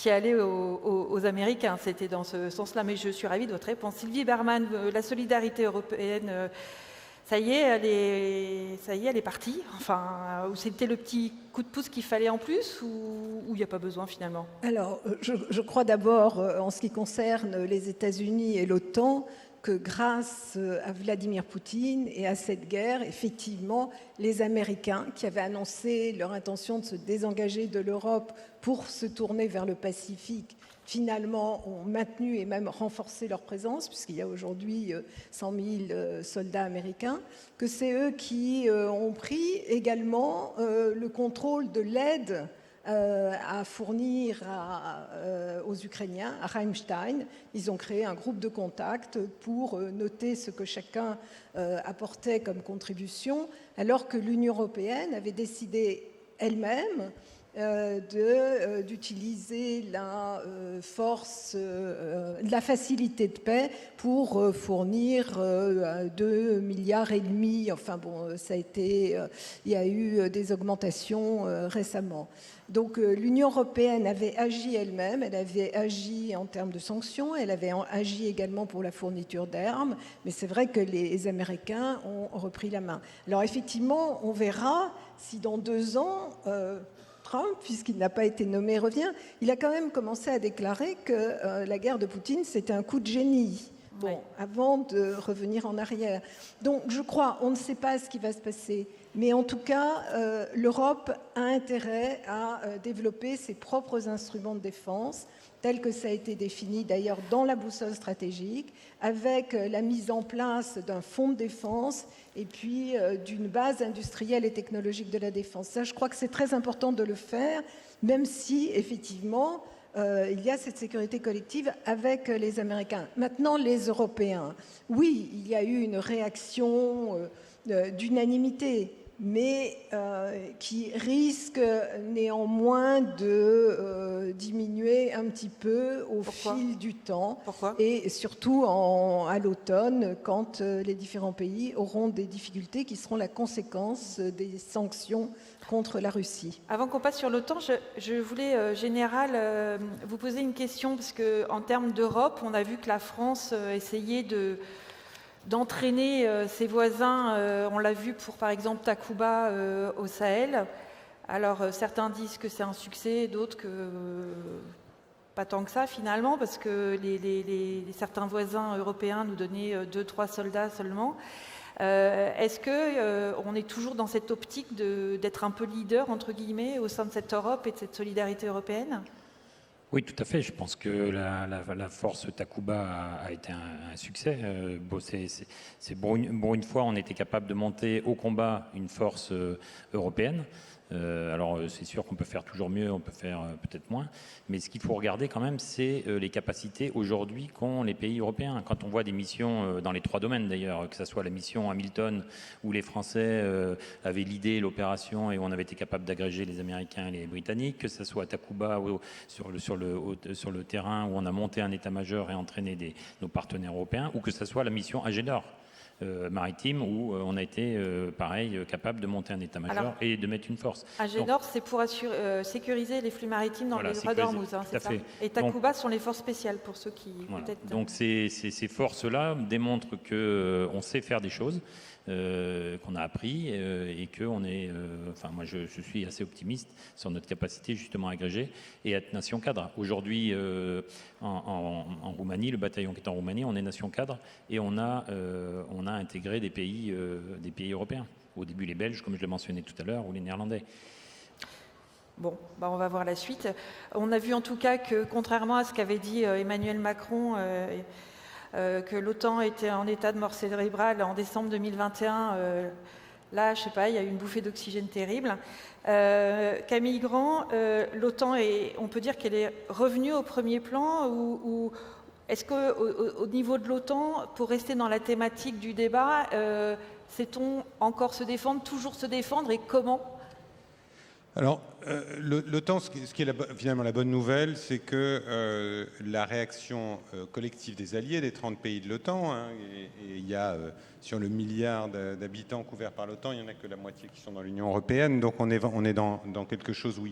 allaient aux Américains. C'était dans ce sens-là, mais je suis ravie de votre réponse. Sylvie Berman, la solidarité européenne, ça y est, elle est partie. Enfin, ou c'était le petit coup de pouce qu'il fallait en plus, ou il n'y a pas besoin finalement? Alors, je crois d'abord, en ce qui concerne les États-Unis et l'OTAN, que grâce à Vladimir Poutine et à cette guerre, effectivement, les Américains, qui avaient annoncé leur intention de se désengager de l'Europe pour se tourner vers le Pacifique, finalement ont maintenu et même renforcé leur présence, puisqu'il y a aujourd'hui 100 000 soldats américains, que c'est eux qui ont pris également le contrôle de l'aide à fournir aux Ukrainiens, à Rammstein. Ils ont créé un groupe de contact pour noter ce que chacun apportait comme contribution, alors que l'Union européenne avait décidé elle-même d'utiliser la force, la facilité de paix pour fournir 2,5 milliards. Enfin bon, ça a été, il y a eu des augmentations récemment. Donc l'Union européenne avait agi elle-même, elle avait agi en termes de sanctions, elle avait agi également pour la fourniture d'armes, mais c'est vrai que les Américains ont repris la main. Alors effectivement, on verra si dans 2 ans, Trump, puisqu'il n'a pas été nommé, revient. Il a quand même commencé à déclarer que la guerre de Poutine, c'était un coup de génie. Bon, avant de revenir en arrière. Donc, je crois, on ne sait pas ce qui va se passer, mais en tout cas, l'Europe a intérêt à développer ses propres instruments de défense, tel que ça a été défini d'ailleurs dans la boussole stratégique, avec la mise en place d'un fonds de défense et puis d'une base industrielle et technologique de la défense. Ça, je crois que c'est très important de le faire, même si, effectivement, il y a cette sécurité collective avec les Américains. Maintenant, les Européens. Oui, il y a eu une réaction d'unanimité, mais qui risque néanmoins de diminuer un petit peu au fil du temps. Pourquoi ? Et surtout à l'automne, quand les différents pays auront des difficultés qui seront la conséquence des sanctions contre la Russie. Avant qu'on passe sur l'OTAN, je voulais, Général, vous poser une question, parce qu'en termes d'Europe, on a vu que la France essayait d'entraîner ses voisins. On l'a vu pour, par exemple, Takuba au Sahel. Alors, certains disent que c'est un succès, d'autres que pas tant que ça, finalement, parce que certains voisins européens nous donnaient 2-3 soldats seulement. Est-ce qu'on est toujours dans cette optique d'être un peu leader, entre guillemets, au sein de cette Europe et de cette solidarité européenne ? Oui, tout à fait. Je pense que la force Takuba a été un succès. Pour une fois, on était capable de monter au combat une force européenne. Alors c'est sûr qu'on peut faire toujours mieux, on peut faire peut-être moins, mais ce qu'il faut regarder quand même, c'est les capacités aujourd'hui qu'ont les pays européens. Quand on voit des missions dans les 3 domaines d'ailleurs, que ce soit la mission Hamilton où les Français avaient l'idée, l'opération et où on avait été capable d'agréger les Américains et les Britanniques, que ce soit à Takuba sur le terrain où on a monté un état-major et entraîné nos partenaires européens, ou que ce soit la mission Agénor. Maritime où on a été pareil capable de monter un état-major et de mettre une force. Agénor, c'est pour sécuriser les flux maritimes dans le détroit d'Ormuz, hein, c'est ça. Et Takuba sont les forces spéciales pour ceux qui peut-être. Donc ces forces-là démontrent que on sait faire des choses, qu'on a appris et que on est. Enfin, moi, je suis assez optimiste sur notre capacité justement à agréger et à être nation cadre. Aujourd'hui, en Roumanie, le bataillon qui est en Roumanie, on est nation cadre et on a intégré des pays européens. Au début, les Belges, comme je l'ai mentionné tout à l'heure, ou les Néerlandais. Bon, on va voir la suite. On a vu en tout cas que, contrairement à ce qu'avait dit Emmanuel Macron, que l'OTAN était en état de mort cérébrale en décembre 2021, là, je sais pas, il y a eu une bouffée d'oxygène terrible. Camille Grand, l'OTAN, on peut dire qu'elle est revenue au premier plan ou est-ce qu'au niveau de l'OTAN, pour rester dans la thématique du débat, sait-on encore se défendre, toujours se défendre et comment ? Alors, l'OTAN, ce qui est finalement la bonne nouvelle, c'est que la réaction collective des alliés, des 30 pays de l'OTAN, et il y a sur le milliard d'habitants couverts par l'OTAN, il n'y en a que la moitié qui sont dans l'Union européenne. Donc on est dans quelque chose où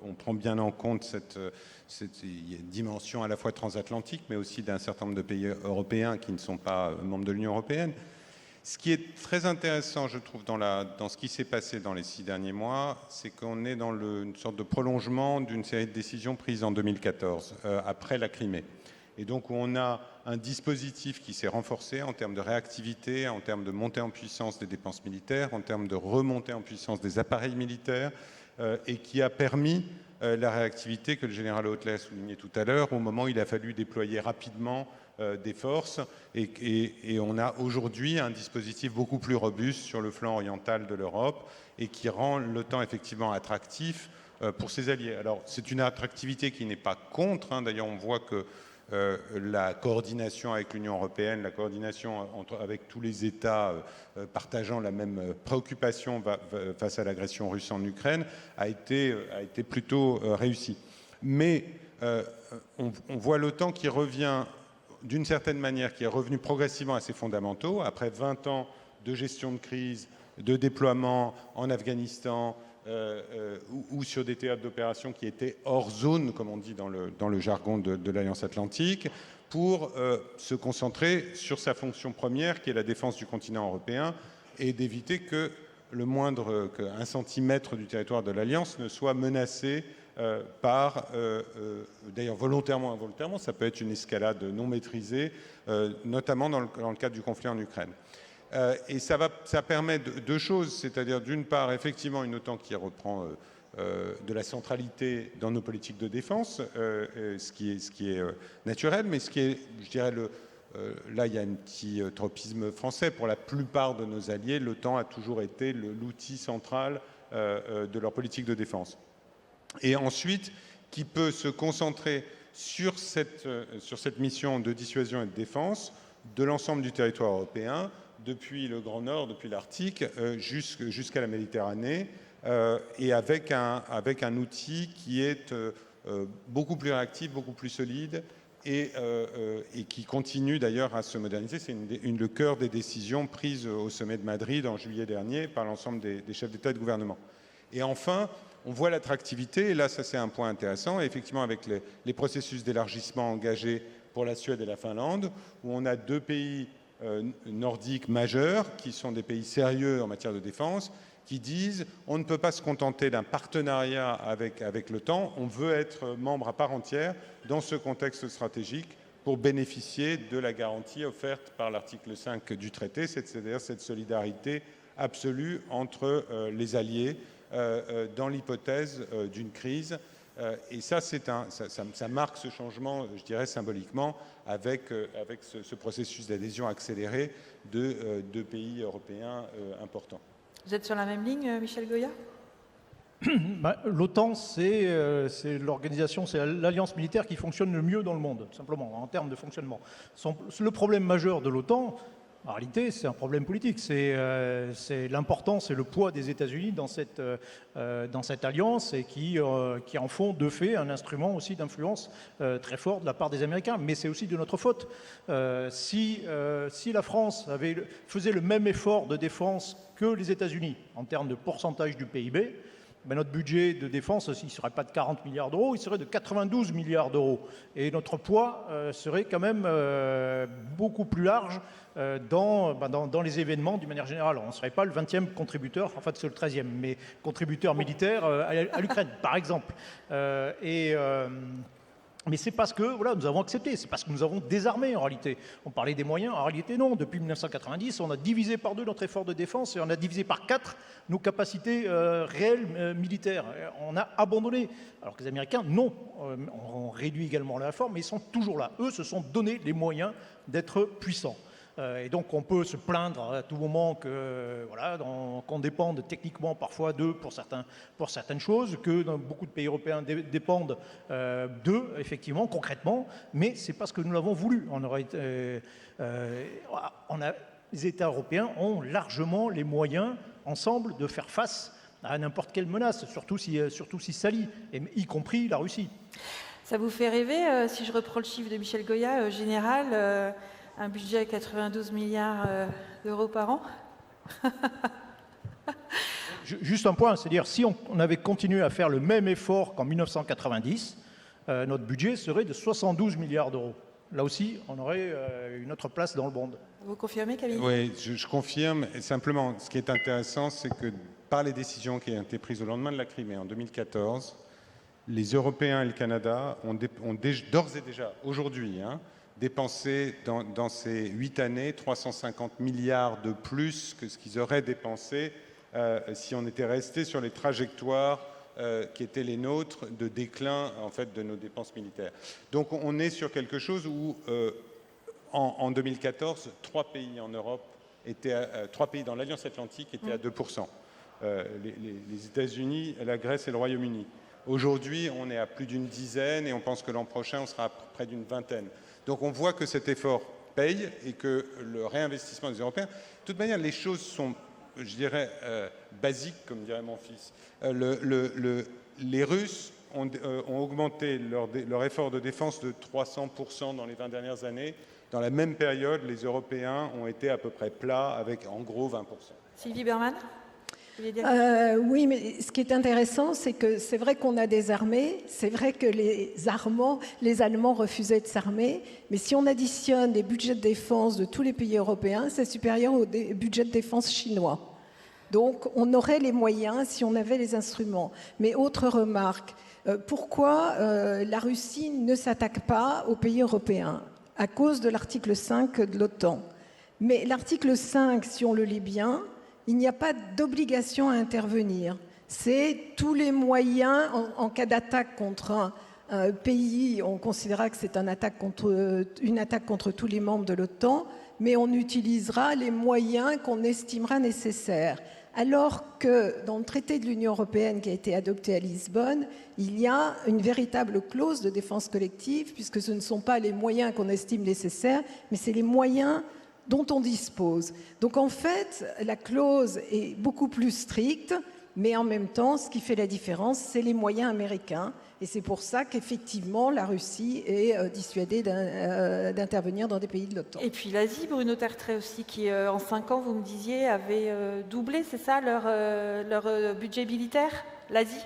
on prend bien en compte cette dimension à la fois transatlantique, mais aussi d'un certain nombre de pays européens qui ne sont pas membres de l'Union européenne. Ce qui est très intéressant, je trouve, dans ce qui s'est passé dans les 6 derniers mois, c'est qu'on est dans une sorte de prolongement d'une série de décisions prises en 2014, après la Crimée. Et donc, où on a un dispositif qui s'est renforcé en termes de réactivité, en termes de montée en puissance des dépenses militaires, en termes de remontée en puissance des appareils militaires, et qui a permis la réactivité que le général Hautelet a souligné tout à l'heure, au moment où il a fallu déployer rapidement des forces, et on a aujourd'hui un dispositif beaucoup plus robuste sur le flanc oriental de l'Europe et qui rend l'OTAN effectivement attractif pour ses alliés. Alors c'est une attractivité qui n'est pas contre, hein. D'ailleurs on voit que la coordination avec l'Union européenne, la coordination avec tous les États partageant la même préoccupation face à l'agression russe en Ukraine a été plutôt réussie. Mais on voit l'OTAN qui revient d'une certaine manière, qui est revenu progressivement à ses fondamentaux, après 20 ans de gestion de crise, de déploiement en Afghanistan, ou sur des théâtres d'opération qui étaient hors zone, comme on dit dans le jargon de l'Alliance Atlantique, pour se concentrer sur sa fonction première, qui est la défense du continent européen, et d'éviter que qu'un centimètre du territoire de l'Alliance ne soit menacé par, d'ailleurs volontairement ou involontairement, ça peut être une escalade non maîtrisée, notamment dans le cadre du conflit en Ukraine. Et ça permet deux choses, c'est-à-dire d'une part effectivement une OTAN qui reprend de la centralité dans nos politiques de défense, ce qui est naturel, mais ce qui est, je dirais, là il y a un petit tropisme français. Pour la plupart de nos alliés, l'OTAN a toujours été l'outil central de leur politique de défense. Et ensuite, qui peut se concentrer sur cette mission de dissuasion et de défense de l'ensemble du territoire européen, depuis le Grand Nord, depuis l'Arctique, jusqu'à la Méditerranée, et avec un outil qui est beaucoup plus réactif, beaucoup plus solide, et qui continue d'ailleurs à se moderniser. C'est le cœur des décisions prises au sommet de Madrid en juillet dernier par l'ensemble des chefs d'État et de gouvernement. Et enfin, on voit l'attractivité, et là ça c'est un point intéressant, et effectivement avec les processus d'élargissement engagés pour la Suède et la Finlande, où on a deux pays nordiques majeurs, qui sont des pays sérieux en matière de défense, qui disent on ne peut pas se contenter d'un partenariat avec l'OTAN, on veut être membre à part entière dans ce contexte stratégique pour bénéficier de la garantie offerte par l'article 5 du traité, c'est-à-dire cette solidarité absolue entre les alliés dans l'hypothèse d'une crise. Et ça marque ce changement, je dirais, symboliquement, avec ce processus d'adhésion accéléré de deux pays européens importants. Vous êtes sur la même ligne, Michel Goya ? L'OTAN, c'est l'organisation, c'est l'alliance militaire qui fonctionne le mieux dans le monde, tout simplement, en termes de fonctionnement. Le problème majeur de l'OTAN, en réalité, c'est un problème politique. C'est l'importance et le poids des États-Unis dans cette alliance et qui en font de fait un instrument aussi d'influence très fort de la part des Américains. Mais c'est aussi de notre faute. Si la France faisait le même effort de défense que les États-Unis en termes de pourcentage du PIB, notre budget de défense, il ne serait pas de 40 milliards d'euros, il serait de 92 milliards d'euros. Et notre poids serait quand même beaucoup plus large dans les événements d'une manière générale. On ne serait pas le 20e contributeur, en fait c'est le 13e, mais contributeur militaire à l'Ukraine, par exemple. Mais c'est parce que nous avons accepté, c'est parce que nous avons désarmé en réalité. On parlait des moyens, en réalité non. Depuis 1990, on a divisé par 2 notre effort de défense et on a divisé par 4 nos capacités réelles militaires. On a abandonné. Alors que les Américains, non, ont réduit également leur effort, mais ils sont toujours là. Eux se sont donné les moyens d'être puissants. Et donc on peut se plaindre à tout moment qu'on dépende techniquement parfois d'eux pour certaines choses, que dans beaucoup de pays européens dépendent d'eux, effectivement, concrètement, mais c'est parce que nous l'avons voulu. Les États européens ont largement les moyens, ensemble, de faire face à n'importe quelle menace, surtout si s'allie, y compris la Russie. Ça vous fait rêver, si je reprends le chiffre de Michel Goya, général, un budget à 92 milliards d'euros par an? Juste un point, c'est-à-dire si on avait continué à faire le même effort qu'en 1990, notre budget serait de 72 milliards d'euros. Là aussi, on aurait une autre place dans le monde. Vous confirmez, Camille? Oui, je confirme. Et simplement, ce qui est intéressant, c'est que par les décisions qui ont été prises au lendemain de la Crimée en 2014, les Européens et le Canada ont d'ores et déjà, aujourd'hui, dépensé dans ces 8 années 350 milliards de plus que ce qu'ils auraient dépensé si on était resté sur les trajectoires qui étaient les nôtres de déclin en fait de nos dépenses militaires. Donc on est sur quelque chose où en 2014, 3 pays en Europe étaient 3 pays dans l'Alliance Atlantique étaient à 2%. Les États-Unis, la Grèce et le Royaume-Uni. Aujourd'hui, on est à plus d'une dizaine et on pense que l'an prochain, on sera à près d'une vingtaine. Donc on voit que cet effort paye et que le réinvestissement des Européens... De toute manière, les choses sont, je dirais, basiques, comme dirait mon fils. Les Russes ont augmenté leur effort de défense de 300% dans les 20 dernières années. Dans la même période, les Européens ont été à peu près plats avec en gros 20%. Sylvie Berman? Oui, mais ce qui est intéressant, c'est que c'est vrai qu'on a des armées, c'est vrai que les Allemands refusaient de s'armer, mais si on additionne les budgets de défense de tous les pays européens, c'est supérieur au budget de défense chinois. Donc on aurait les moyens si on avait les instruments. Mais autre remarque, pourquoi la Russie ne s'attaque pas aux pays européens? À cause de l'article 5 de l'OTAN. Mais l'article 5, si on le lit bien, il n'y a pas d'obligation à intervenir. C'est tous les moyens en cas d'attaque contre un pays, on considérera que c'est une attaque contre tous les membres de l'OTAN, mais on utilisera les moyens qu'on estimera nécessaires. Alors que dans le traité de l'Union européenne qui a été adopté à Lisbonne, il y a une véritable clause de défense collective, puisque ce ne sont pas les moyens qu'on estime nécessaires, mais c'est les moyens dont on dispose. Donc en fait, la clause est beaucoup plus stricte, mais en même temps, ce qui fait la différence, c'est les moyens américains. Et c'est pour ça qu'effectivement, la Russie est dissuadée d'intervenir dans des pays de l'OTAN. Et puis l'Asie, Bruno Tertrais aussi, qui en 5 ans, vous me disiez, avait doublé, c'est ça, leur budget militaire, l'Asie?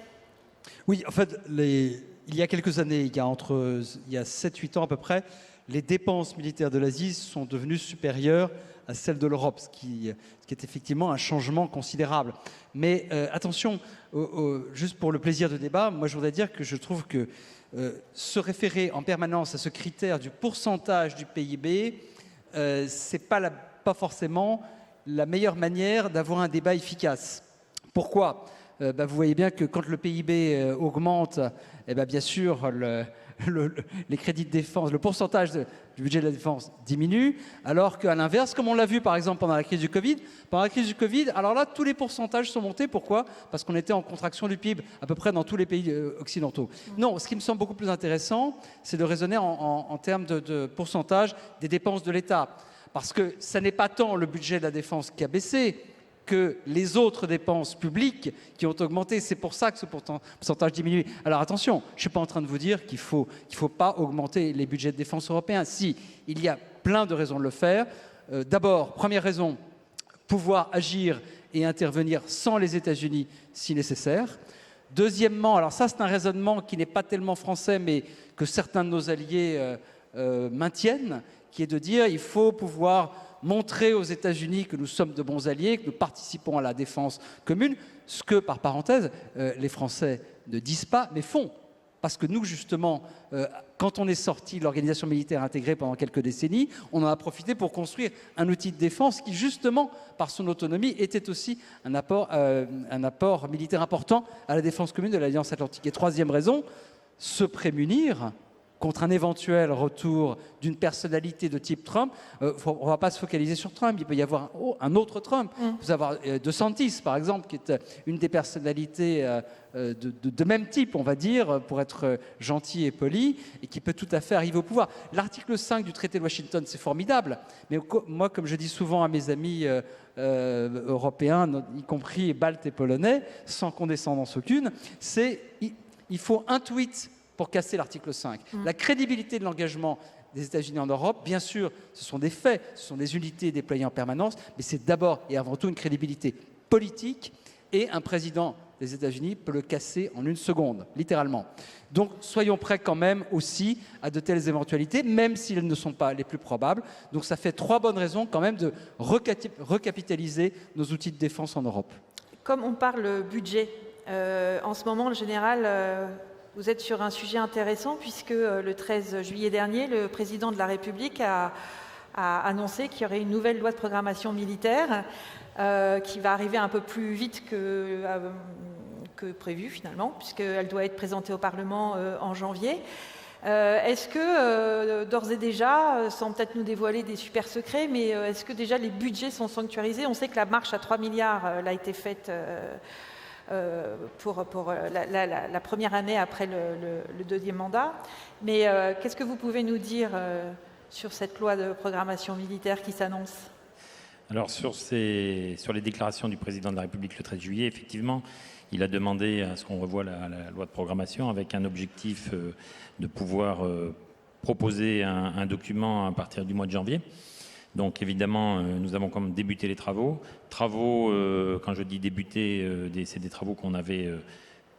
Oui, en fait, il y a quelques années, il y a 7-8 ans à peu près, les dépenses militaires de l'Asie sont devenues supérieures à celles de l'Europe, ce qui est effectivement un changement considérable. Mais attention, juste pour le plaisir de débat, moi je voudrais dire que je trouve que se référer en permanence à ce critère du pourcentage du PIB, c'est pas forcément la meilleure manière d'avoir un débat efficace. Pourquoi ? Vous voyez bien que quand le PIB augmente, bien sûr, les crédits de défense, le pourcentage du budget de la défense diminue, alors qu'à l'inverse, comme on l'a vu par exemple pendant la crise du Covid, alors là, tous les pourcentages sont montés. Pourquoi ? Parce qu'on était en contraction du PIB à peu près dans tous les pays occidentaux. Non, ce qui me semble beaucoup plus intéressant, c'est de raisonner en termes de pourcentage des dépenses de l'État. Parce que ça n'est pas tant le budget de la défense qui a baissé, que les autres dépenses publiques qui ont augmenté. C'est pour ça que ce pourcentage diminue. Alors attention, je ne suis pas en train de vous dire qu'il faut pas augmenter les budgets de défense européens. Si, il y a plein de raisons de le faire. D'abord, première raison, pouvoir agir et intervenir sans les États-Unis si nécessaire. Deuxièmement, alors ça c'est un raisonnement qui n'est pas tellement français, mais que certains de nos alliés maintiennent, qui est de dire qu'il faut pouvoir montrer aux États-Unis que nous sommes de bons alliés, que nous participons à la défense commune, ce que, par parenthèse, les Français ne disent pas, mais font. Parce que nous, justement, quand on est sorti de l'organisation militaire intégrée pendant quelques décennies, on en a profité pour construire un outil de défense qui, justement, par son autonomie, était aussi un apport militaire important à la défense commune de l'Alliance Atlantique. Et troisième raison, se prémunir contre un éventuel retour d'une personnalité de type Trump. On ne va pas se focaliser sur Trump, il peut y avoir un autre Trump. Vous avez DeSantis, par exemple, qui est une des personnalités de même type, on va dire, pour être gentil et poli, et qui peut tout à fait arriver au pouvoir. L'article 5 du traité de Washington, c'est formidable, mais moi, comme je dis souvent à mes amis européens, y compris baltes et polonais, sans condescendance aucune, il faut un tweet pour casser l'article 5. La crédibilité de l'engagement des États-Unis en Europe, bien sûr, ce sont des faits, ce sont des unités déployées en permanence, mais c'est d'abord et avant tout une crédibilité politique et un président des États-Unis peut le casser en une seconde, littéralement. Donc soyons prêts quand même aussi à de telles éventualités, même si elles ne sont pas les plus probables. Donc ça fait 3 bonnes raisons quand même de recapitaliser nos outils de défense en Europe. Comme on parle budget, en ce moment, en général, vous êtes sur un sujet intéressant puisque le 13 juillet dernier, le président de la République a annoncé qu'il y aurait une nouvelle loi de programmation militaire qui va arriver un peu plus vite que prévu finalement, puisqu'elle doit être présentée au Parlement en janvier. Est-ce que, d'ores et déjà, sans peut-être nous dévoiler des super secrets, mais est-ce que déjà les budgets sont sanctuarisés? On sait que la marche à 3 milliards a été faite pour la première année après le deuxième mandat. Mais qu'est-ce que vous pouvez nous dire sur cette loi de programmation militaire qui s'annonce? Alors sur les déclarations du président de la République le 13 juillet, effectivement, il a demandé à ce qu'on revoie la loi de programmation avec un objectif de pouvoir proposer un document à partir du mois de janvier. Donc évidemment, nous avons comme débuté les travaux. Quand je dis débuter, c'est des travaux qu'on avait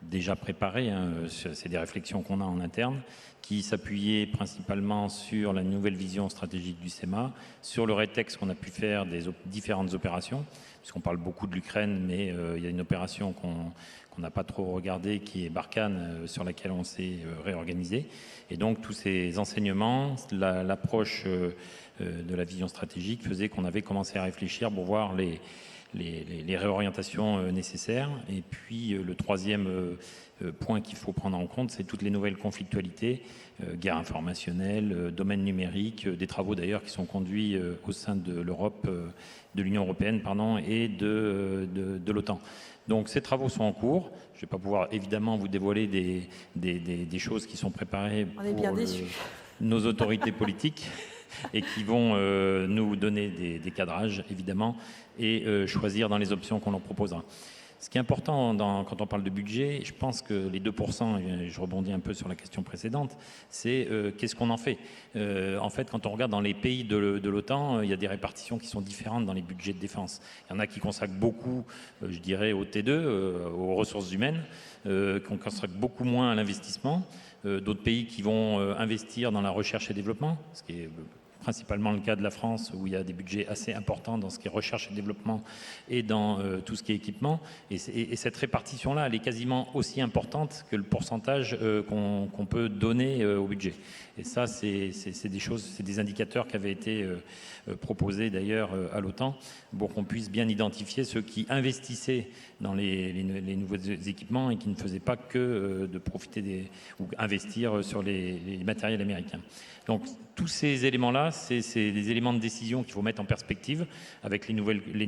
déjà préparés, hein, c'est des réflexions qu'on a en interne, qui s'appuyaient principalement sur la nouvelle vision stratégique du CEMA, sur le rétexte qu'on a pu faire des différentes opérations, puisqu'on parle beaucoup de l'Ukraine, mais il y a une opération qu'on n'a pas trop regardée, qui est Barkhane, sur laquelle on s'est réorganisé. Et donc tous ces enseignements, l'approche de la vision stratégique faisait qu'on avait commencé à réfléchir pour voir les réorientations nécessaires. Et puis le troisième point qu'il faut prendre en compte, c'est toutes les nouvelles conflictualités, guerre informationnelle, domaine numérique, des travaux d'ailleurs qui sont conduits au sein de l'Europe, de l'Union européenne, pardon, et de l'OTAN. Donc ces travaux sont en cours. Je ne vais pas pouvoir évidemment vous dévoiler des choses qui sont préparées pour nos autorités politiques et qui vont nous donner des cadrages, évidemment, et choisir dans les options qu'on leur proposera. Ce qui est important quand on parle de budget, je pense que les 2%, et je rebondis un peu sur la question précédente, c'est qu'est-ce qu'on en fait? En fait, quand on regarde dans les pays de l'OTAN, il y a des répartitions qui sont différentes dans les budgets de défense. Il y en a qui consacrent beaucoup, je dirais, au T2, aux ressources humaines, qu'on consacre beaucoup moins à l'investissement. D'autres pays qui vont investir dans la recherche et développement, ce qui est principalement le cas de la France, où il y a des budgets assez importants dans ce qui est recherche et développement et dans tout ce qui est équipement. Et cette répartition-là, elle est quasiment aussi importante que le pourcentage qu'on peut donner au budget. Et ça, c'est des choses, c'est des indicateurs qui avaient été proposés d'ailleurs à l'OTAN pour qu'on puisse bien identifier ceux qui investissaient dans les nouveaux équipements et qui ne faisaient pas que de profiter ou investir sur les matériels américains. Donc tous ces éléments-là, c'est des éléments de décision qu'il faut mettre en perspective avec les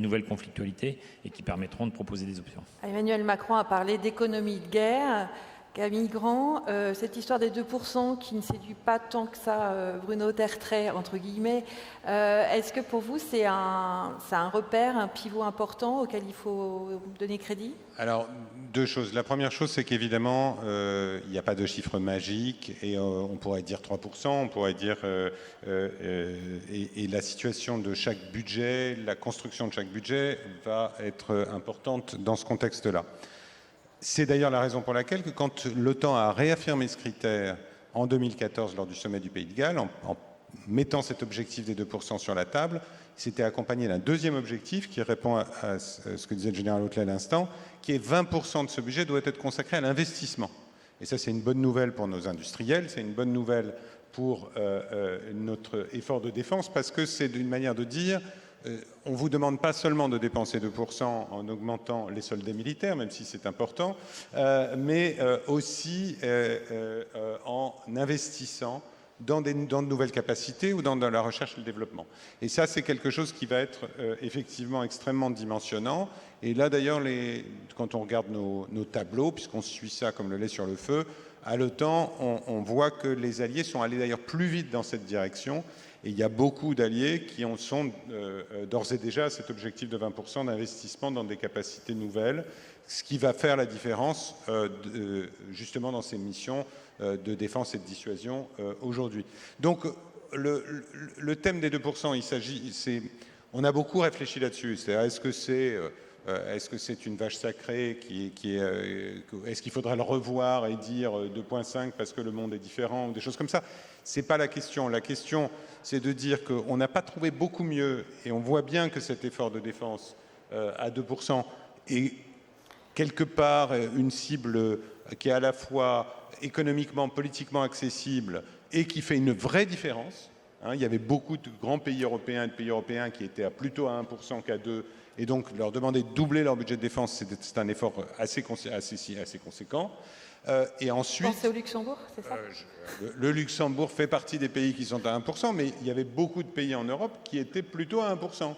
nouvelles conflictualités et qui permettront de proposer des options. Emmanuel Macron a parlé d'économie de guerre. Camille Grand, cette histoire des 2% qui ne séduit pas tant que ça Bruno Tertrais, entre guillemets, est-ce que pour vous c'est un repère, un pivot important auquel il faut donner crédit? Alors, 2 choses. La première chose, c'est qu'évidemment, il n'y a pas de chiffre magique et on pourrait dire 3%, on pourrait dire... et la situation de chaque budget, la construction de chaque budget va être importante dans ce contexte-là. C'est d'ailleurs la raison pour laquelle, quand l'OTAN a réaffirmé ce critère en 2014 lors du sommet du Pays de Galles, en mettant cet objectif des 2% sur la table, c'était accompagné d'un deuxième objectif qui répond à ce que disait le général Autelet à l'instant, qui est 20% de ce budget doit être consacré à l'investissement. Et ça, c'est une bonne nouvelle pour nos industriels, c'est une bonne nouvelle pour notre effort de défense, parce que c'est une manière de dire... on ne vous demande pas seulement de dépenser 2% en augmentant les soldats militaires, même si c'est important, mais aussi en investissant dans de nouvelles capacités ou dans la recherche et le développement. Et ça, c'est quelque chose qui va être effectivement extrêmement dimensionnant. Et là, d'ailleurs, quand on regarde nos tableaux, puisqu'on suit ça comme le lait sur le feu, à l'OTAN, on voit que les alliés sont allés d'ailleurs plus vite dans cette direction. Et il y a beaucoup d'alliés qui sont d'ores et déjà à cet objectif de 20% d'investissement dans des capacités nouvelles, ce qui va faire la différence justement dans ces missions de défense et de dissuasion aujourd'hui. Donc le thème des 2%, on a beaucoup réfléchi là-dessus. C'est-à-dire, est-ce que c'est est-ce que c'est une vache sacrée est-ce qu'il faudrait le revoir et dire 2,5 parce que le monde est différent ou des choses comme ça? C'est pas la question. La question, c'est de dire qu'on n'a pas trouvé beaucoup mieux et on voit bien que cet effort de défense à 2% est quelque part une cible qui est à la fois économiquement, politiquement accessible et qui fait une vraie différence. Hein, il y avait beaucoup de grands pays européens et de pays européens qui étaient plutôt à 1% qu'à 2%, et donc leur demander de doubler leur budget de défense, c'est un effort assez conséquent. Et ensuite, pensez au Luxembourg, c'est ça? Le Luxembourg fait partie des pays qui sont à 1%, mais il y avait beaucoup de pays en Europe qui étaient plutôt à 1%.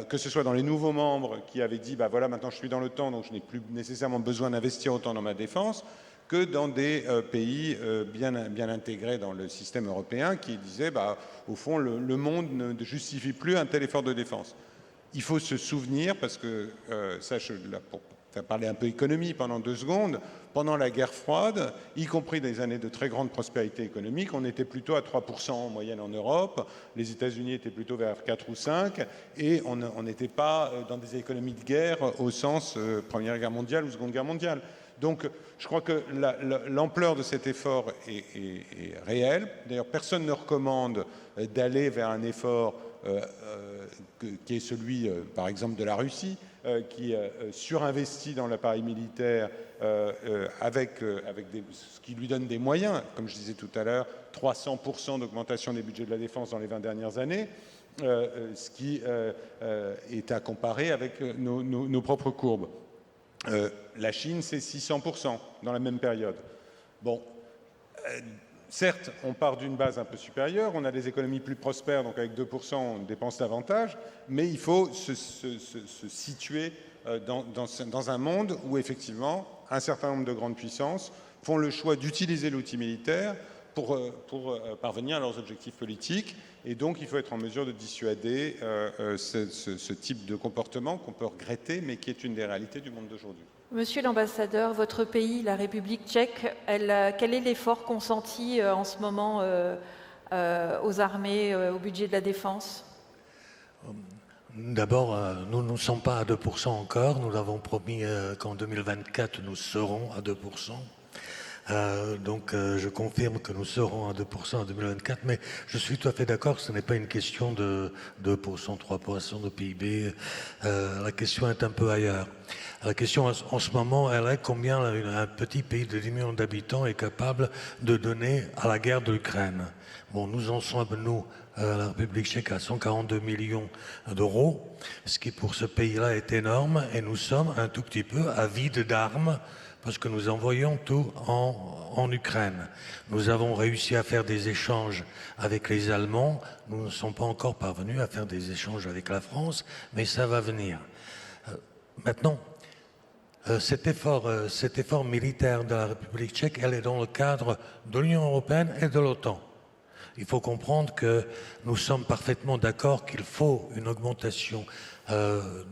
Que ce soit dans les nouveaux membres qui avaient dit, bah voilà, maintenant je suis dans l'OTAN, donc je n'ai plus nécessairement besoin d'investir autant dans ma défense, que dans des pays bien intégrés dans le système européen qui disaient, bah, au fond, le monde ne justifie plus un tel effort de défense. Il faut se souvenir, parce que, pour faire parler un peu économie pendant 2 secondes, pendant la guerre froide, y compris dans les années de très grande prospérité économique, on était plutôt à 3% en moyenne en Europe, les États-Unis étaient plutôt vers 4 ou 5, et on n'était pas dans des économies de guerre au sens Première Guerre mondiale ou Seconde Guerre mondiale. Donc je crois que l'ampleur de cet effort est réelle. D'ailleurs, personne ne recommande d'aller vers un effort qui est celui, par exemple, de la Russie, qui surinvestit dans l'appareil militaire avec ce qui lui donne des moyens, comme je disais tout à l'heure, 300% d'augmentation des budgets de la défense dans les 20 dernières années, ce qui est à comparer avec nos propres courbes. La Chine, c'est 600% dans la même période. Bon, certes, on part d'une base un peu supérieure, on a des économies plus prospères, donc avec 2%, on dépense davantage, mais il faut se situer dans un monde où, effectivement, un certain nombre de grandes puissances font le choix d'utiliser l'outil militaire pour parvenir à leurs objectifs politiques. Et donc, il faut être en mesure de dissuader ce type de comportement qu'on peut regretter, mais qui est une des réalités du monde d'aujourd'hui. Monsieur l'ambassadeur, votre pays, la République tchèque, quel est l'effort consenti en ce moment aux armées, au budget de la défense? D'abord, nous ne sommes pas à 2% encore. Nous avons promis qu'en 2024, nous serons à 2%. Donc je confirme que nous serons à 2% en 2024, mais je suis tout à fait d'accord, ce n'est pas une question de 2%, 3% de PIB, la question est un peu ailleurs. La question en ce moment, elle est combien un petit pays de 10 millions d'habitants est capable de donner à la guerre de l'Ukraine. Bon, nous en sommes, nous, la République tchèque, à 142 millions d'euros, ce qui pour ce pays-là est énorme, et nous sommes un tout petit peu à vide d'armes, parce que nous envoyons tout en Ukraine. Nous avons réussi à faire des échanges avec les Allemands. Nous ne sommes pas encore parvenus à faire des échanges avec la France, mais ça va venir. Maintenant, cet effort militaire de la République tchèque, elle est dans le cadre de l'Union européenne et de l'OTAN. Il faut comprendre que nous sommes parfaitement d'accord qu'il faut une augmentation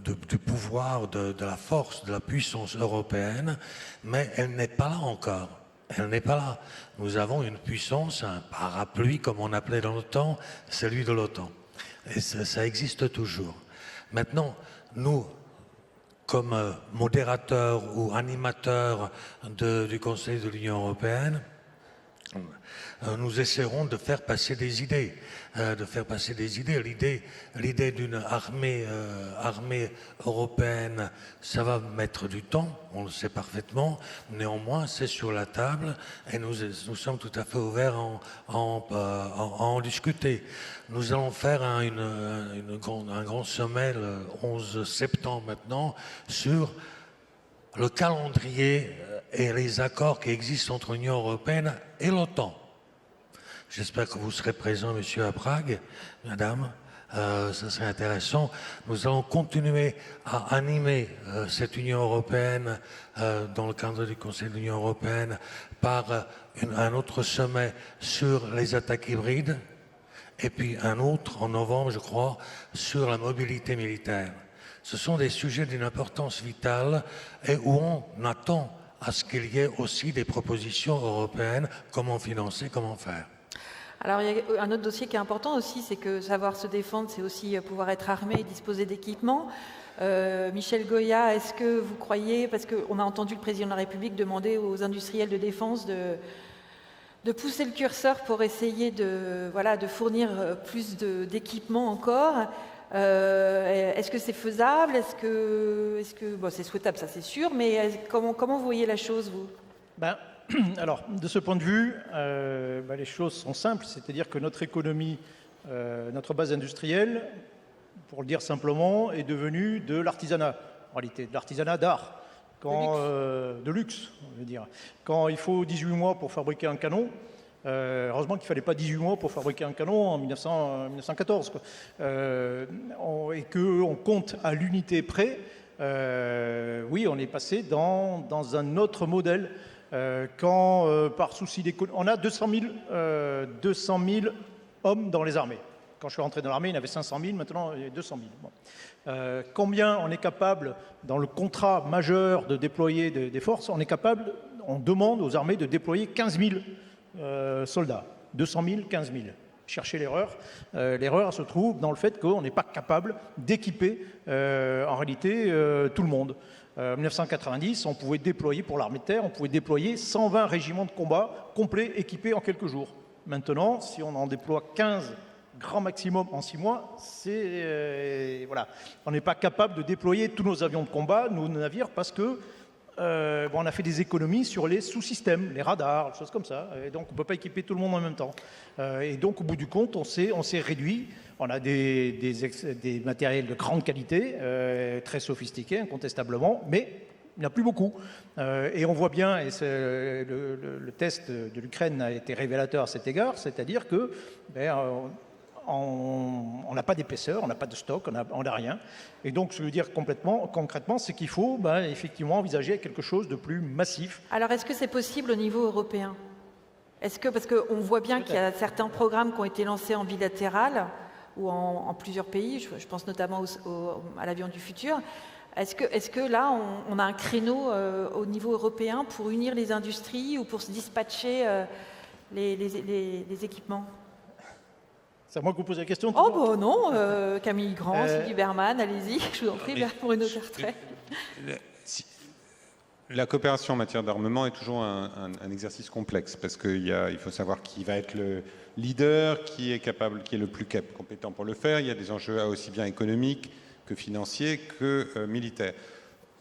du pouvoir, de la force, de la puissance européenne, mais elle n'est pas là encore. Elle n'est pas là. Nous avons une puissance, un parapluie, comme on appelait dans le temps, celui de l'OTAN. Et ça existe toujours. Maintenant, nous, comme modérateurs ou animateurs du Conseil de l'Union européenne, nous essaierons de faire passer des idées, L'idée d'une armée européenne, ça va mettre du temps, on le sait parfaitement. Néanmoins, c'est sur la table et nous sommes tout à fait ouverts à en discuter. Nous allons faire un grand sommet le 11 septembre maintenant sur le calendrier et les accords qui existent entre l'Union européenne et l'OTAN. J'espère que vous serez présent, monsieur, à Prague, madame. Ça serait intéressant. Nous allons continuer à animer cette Union européenne dans le cadre du Conseil de l'Union européenne par un autre sommet sur les attaques hybrides et puis un autre en novembre, je crois, sur la mobilité militaire. Ce sont des sujets d'une importance vitale et où on attend à ce qu'il y ait aussi des propositions européennes, comment financer, comment faire. Alors, il y a un autre dossier qui est important aussi, c'est que savoir se défendre, c'est aussi pouvoir être armé et disposer d'équipements. Michel Goya, est-ce que vous croyez, parce qu'on a entendu le président de la République demander aux industriels de défense de pousser le curseur pour essayer de fournir plus d'équipements encore. Est-ce que c'est faisable? Est-ce que bon, c'est souhaitable, ça c'est sûr, mais comment vous voyez la chose, vous? Alors, de ce point de vue, les choses sont simples, c'est-à-dire que notre économie, notre base industrielle, pour le dire simplement, est devenue de l'artisanat, en réalité, de l'artisanat d'art. De luxe, on veut dire. Quand il faut 18 mois pour fabriquer un canon, heureusement qu'il ne fallait pas 18 mois pour fabriquer un canon en 1914, quoi. Et qu'on compte à l'unité près, oui, on est passé dans un autre modèle. Par souci d'économie, on a 200 000 hommes dans les armées. Quand je suis rentré dans l'armée, il y en avait 500 000, maintenant il y a 200 000. Bon. Combien on est capable, dans le contrat majeur de déployer des forces, on demande aux armées de déployer 15 000 soldats. 200 000, 15 000. Cherchez l'erreur. L'erreur se trouve dans le fait qu'on n'est pas capable d'équiper en réalité tout le monde. En 1990, on pouvait déployer pour l'armée de terre, on pouvait déployer 120 régiments de combat complets équipés en quelques jours. Maintenant, si on en déploie 15 grand maximum en 6 mois, voilà. On n'est pas capable de déployer tous nos avions de combat, nos navires, parce que on a fait des économies sur les sous-systèmes, les radars, des choses comme ça. Et donc, on ne peut pas équiper tout le monde en même temps. Et donc, au bout du compte, on s'est réduit. On a des matériels de grande qualité, très sophistiqués, incontestablement, mais il n'y en a plus beaucoup. Et on voit bien, et le test de l'Ukraine a été révélateur à cet égard, c'est-à-dire que on n'a pas d'épaisseur, on n'a pas de stock, on n'a rien. Et donc, je veux dire concrètement, c'est qu'il faut effectivement envisager quelque chose de plus massif. Alors, est-ce que c'est possible au niveau européen? Parce qu'on voit bien qu'il y a certains programmes qui ont été lancés en bilatéral ou en plusieurs pays, je pense notamment à l'avion du futur. Est-ce que là, on a un créneau au niveau européen pour unir les industries ou pour se dispatcher les équipements? C'est à moi que vous posez la question? Oh, non, Camille Grand, Sylvie Berman, allez-y, je vous en prie, Bruno Cartret. La coopération en matière d'armement est toujours un exercice complexe parce qu'il faut savoir qui va être le leader, qui est le plus compétent pour le faire. Il y a des enjeux aussi bien économiques que financiers que militaires.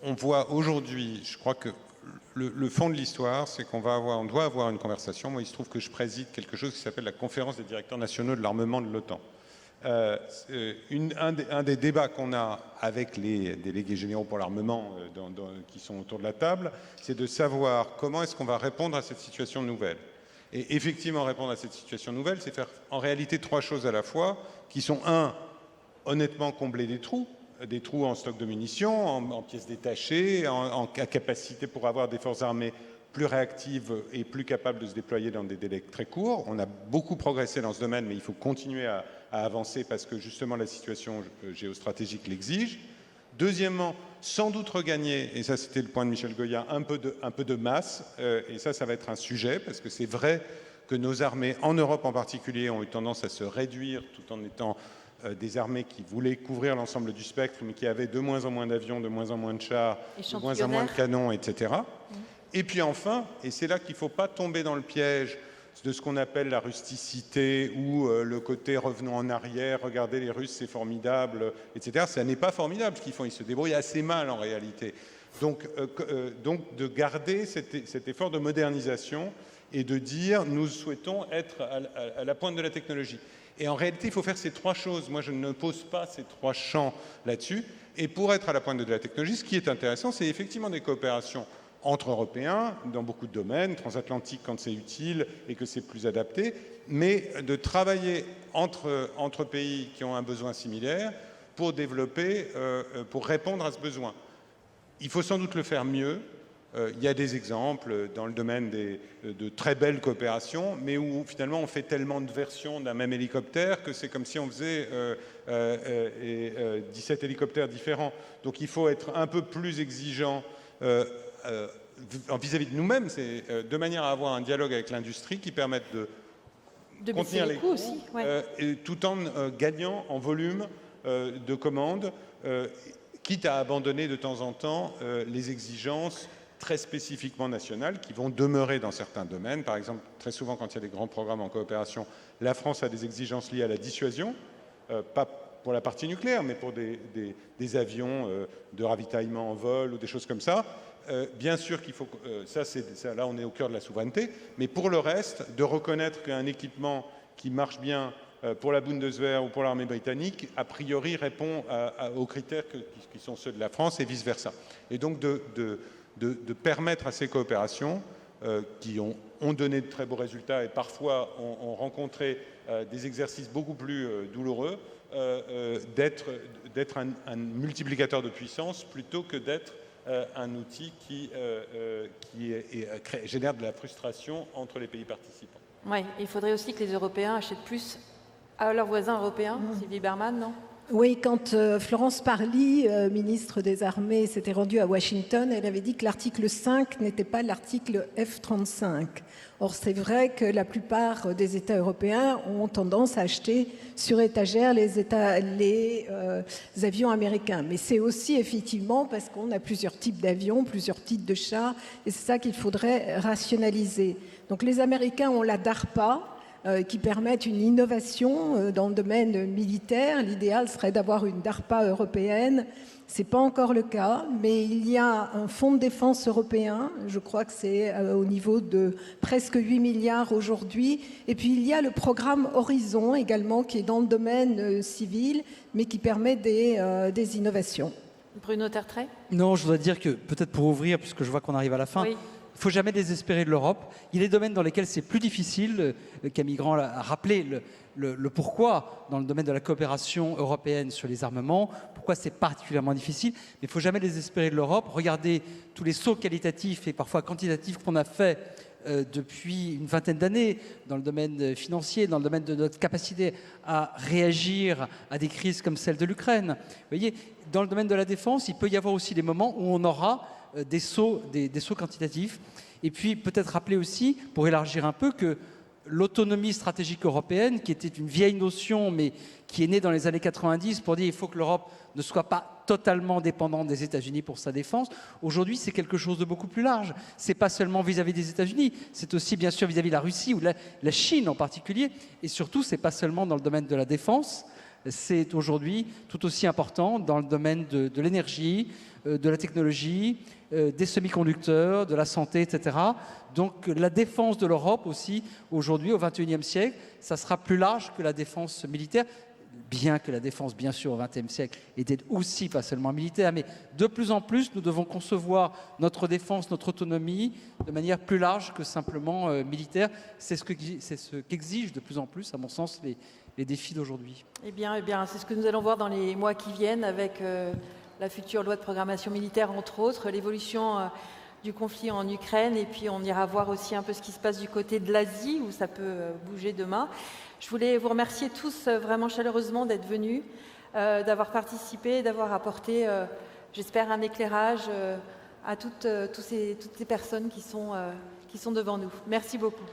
On voit aujourd'hui, je crois que le fond de l'histoire, c'est qu'on doit avoir une conversation. Moi, il se trouve que je préside quelque chose qui s'appelle la conférence des directeurs nationaux de l'armement de l'OTAN. Un des débats qu'on a avec les délégués généraux pour l'armement qui sont autour de la table, c'est de savoir comment est-ce qu'on va répondre à cette situation nouvelle. Et effectivement, répondre à cette situation nouvelle, c'est faire en réalité 3 choses à la fois, qui sont honnêtement combler des trous en stock de munitions, en pièces détachées, en capacité pour avoir des forces armées plus réactives et plus capables de se déployer dans des délais très courts. On a beaucoup progressé dans ce domaine, mais il faut continuer à avancer parce que justement la situation géostratégique l'exige. Deuxièmement, sans doute regagner, et ça c'était le point de Michel Goya, un peu de masse, et ça va être un sujet, parce que c'est vrai que nos armées, en Europe en particulier, ont eu tendance à se réduire tout en étant des armées qui voulaient couvrir l'ensemble du spectre, mais qui avaient de moins en moins d'avions, de moins en moins de chars, de moins en moins de canons, etc. Et puis enfin, et c'est là qu'il ne faut pas tomber dans le piège de ce qu'on appelle la rusticité ou le côté revenons en arrière, regardez les Russes, c'est formidable, etc. Ça n'est pas formidable ce qu'ils font, ils se débrouillent assez mal en réalité. Donc de garder cet effort de modernisation et de dire nous souhaitons être à la pointe de la technologie. Et en réalité, il faut faire ces 3 choses. Moi, je ne pose pas ces 3 champs là-dessus. Et pour être à la pointe de la technologie, ce qui est intéressant, c'est effectivement des coopérations entre Européens, dans beaucoup de domaines, transatlantiques quand c'est utile et que c'est plus adapté, mais de travailler entre pays qui ont un besoin similaire pour développer, pour répondre à ce besoin. Il faut sans doute le faire mieux. Il y a des exemples dans le domaine de très belles coopérations, mais où finalement on fait tellement de versions d'un même hélicoptère que c'est comme si on faisait 17 hélicoptères différents. Donc il faut être un peu plus exigeant vis-à-vis de nous-mêmes, de manière à avoir un dialogue avec l'industrie qui permette de contenir les coûts aussi, ouais. Tout en gagnant en volume de commandes quitte à abandonner de temps en temps les exigences très spécifiquement nationales qui vont demeurer dans certains domaines. Par exemple, très souvent quand il y a des grands programmes en coopération, la France a des exigences liées à la dissuasion, pas pour la partie nucléaire, mais pour des avions de ravitaillement en vol ou des choses comme ça. Bien sûr qu'il faut, là on est au cœur de la souveraineté, mais pour le reste, de reconnaître qu'un équipement qui marche bien pour la Bundeswehr ou pour l'armée britannique, a priori répond aux critères qui sont ceux de la France et vice-versa. Et donc de permettre à ces coopérations qui ont donné de très beaux résultats et parfois ont rencontré des exercices beaucoup plus douloureux, d'être un multiplicateur de puissance plutôt que d'être un outil qui génère de la frustration entre les pays participants. Oui, il faudrait aussi que les Européens achètent plus à leurs voisins européens, Sylvie Berman, non ? Oui, quand Florence Parly, ministre des Armées, s'était rendue à Washington, elle avait dit que l'article 5 n'était pas l'article F-35. Or, c'est vrai que la plupart des États européens ont tendance à acheter sur étagère les avions américains. Mais c'est aussi effectivement parce qu'on a plusieurs types d'avions, plusieurs types de chars, et c'est ça qu'il faudrait rationaliser. Donc les Américains ont la DARPA, qui permettent une innovation dans le domaine militaire. L'idéal serait d'avoir une DARPA européenne. Ce n'est pas encore le cas, mais il y a un fonds de défense européen. Je crois que c'est au niveau de presque 8 milliards aujourd'hui. Et puis il y a le programme Horizon également, qui est dans le domaine civil, mais qui permet des innovations. Bruno Tertrais ? Non, je voudrais dire que, peut-être pour ouvrir, puisque je vois qu'on arrive à la fin, Oui. il ne faut jamais désespérer de l'Europe. Il y a des domaines dans lesquels c'est plus difficile. Camille Grand a rappelé le pourquoi dans le domaine de la coopération européenne sur les armements, pourquoi c'est particulièrement difficile. Mais il ne faut jamais désespérer de l'Europe. Regardez tous les sauts qualitatifs et parfois quantitatifs qu'on a fait depuis une vingtaine d'années dans le domaine financier, dans le domaine de notre capacité à réagir à des crises comme celle de l'Ukraine. Vous voyez, dans le domaine de la défense, il peut y avoir aussi des moments où on aura des sauts quantitatifs. Et puis peut-être rappeler aussi, pour élargir un peu, que l'autonomie stratégique européenne, qui était une vieille notion, mais qui est née dans les années 90 pour dire qu'il faut que l'Europe ne soit pas totalement dépendante des États-Unis pour sa défense. Aujourd'hui, c'est quelque chose de beaucoup plus large. Ce n'est pas seulement vis-à-vis des États-Unis, c'est aussi bien sûr vis-à-vis de la Russie ou de la Chine en particulier. Et surtout, ce n'est pas seulement dans le domaine de la défense, c'est aujourd'hui tout aussi important dans le domaine de l'énergie, de la technologie, des semi-conducteurs, de la santé, etc. Donc la défense de l'Europe aussi, aujourd'hui, au XXIe siècle, ça sera plus large que la défense militaire, bien que la défense, bien sûr, au XXe siècle, était aussi pas seulement militaire, mais de plus en plus, nous devons concevoir notre défense, notre autonomie, de manière plus large que simplement militaire. C'est ce qu'exigent de plus en plus, à mon sens, les défis d'aujourd'hui. Eh bien, c'est ce que nous allons voir dans les mois qui viennent avec la future loi de programmation militaire, entre autres, l'évolution du conflit en Ukraine, et puis on ira voir aussi un peu ce qui se passe du côté de l'Asie, où ça peut bouger demain. Je voulais vous remercier tous vraiment chaleureusement d'être venus, d'avoir participé, d'avoir apporté, j'espère, un éclairage à toutes ces personnes qui sont devant nous. Merci beaucoup.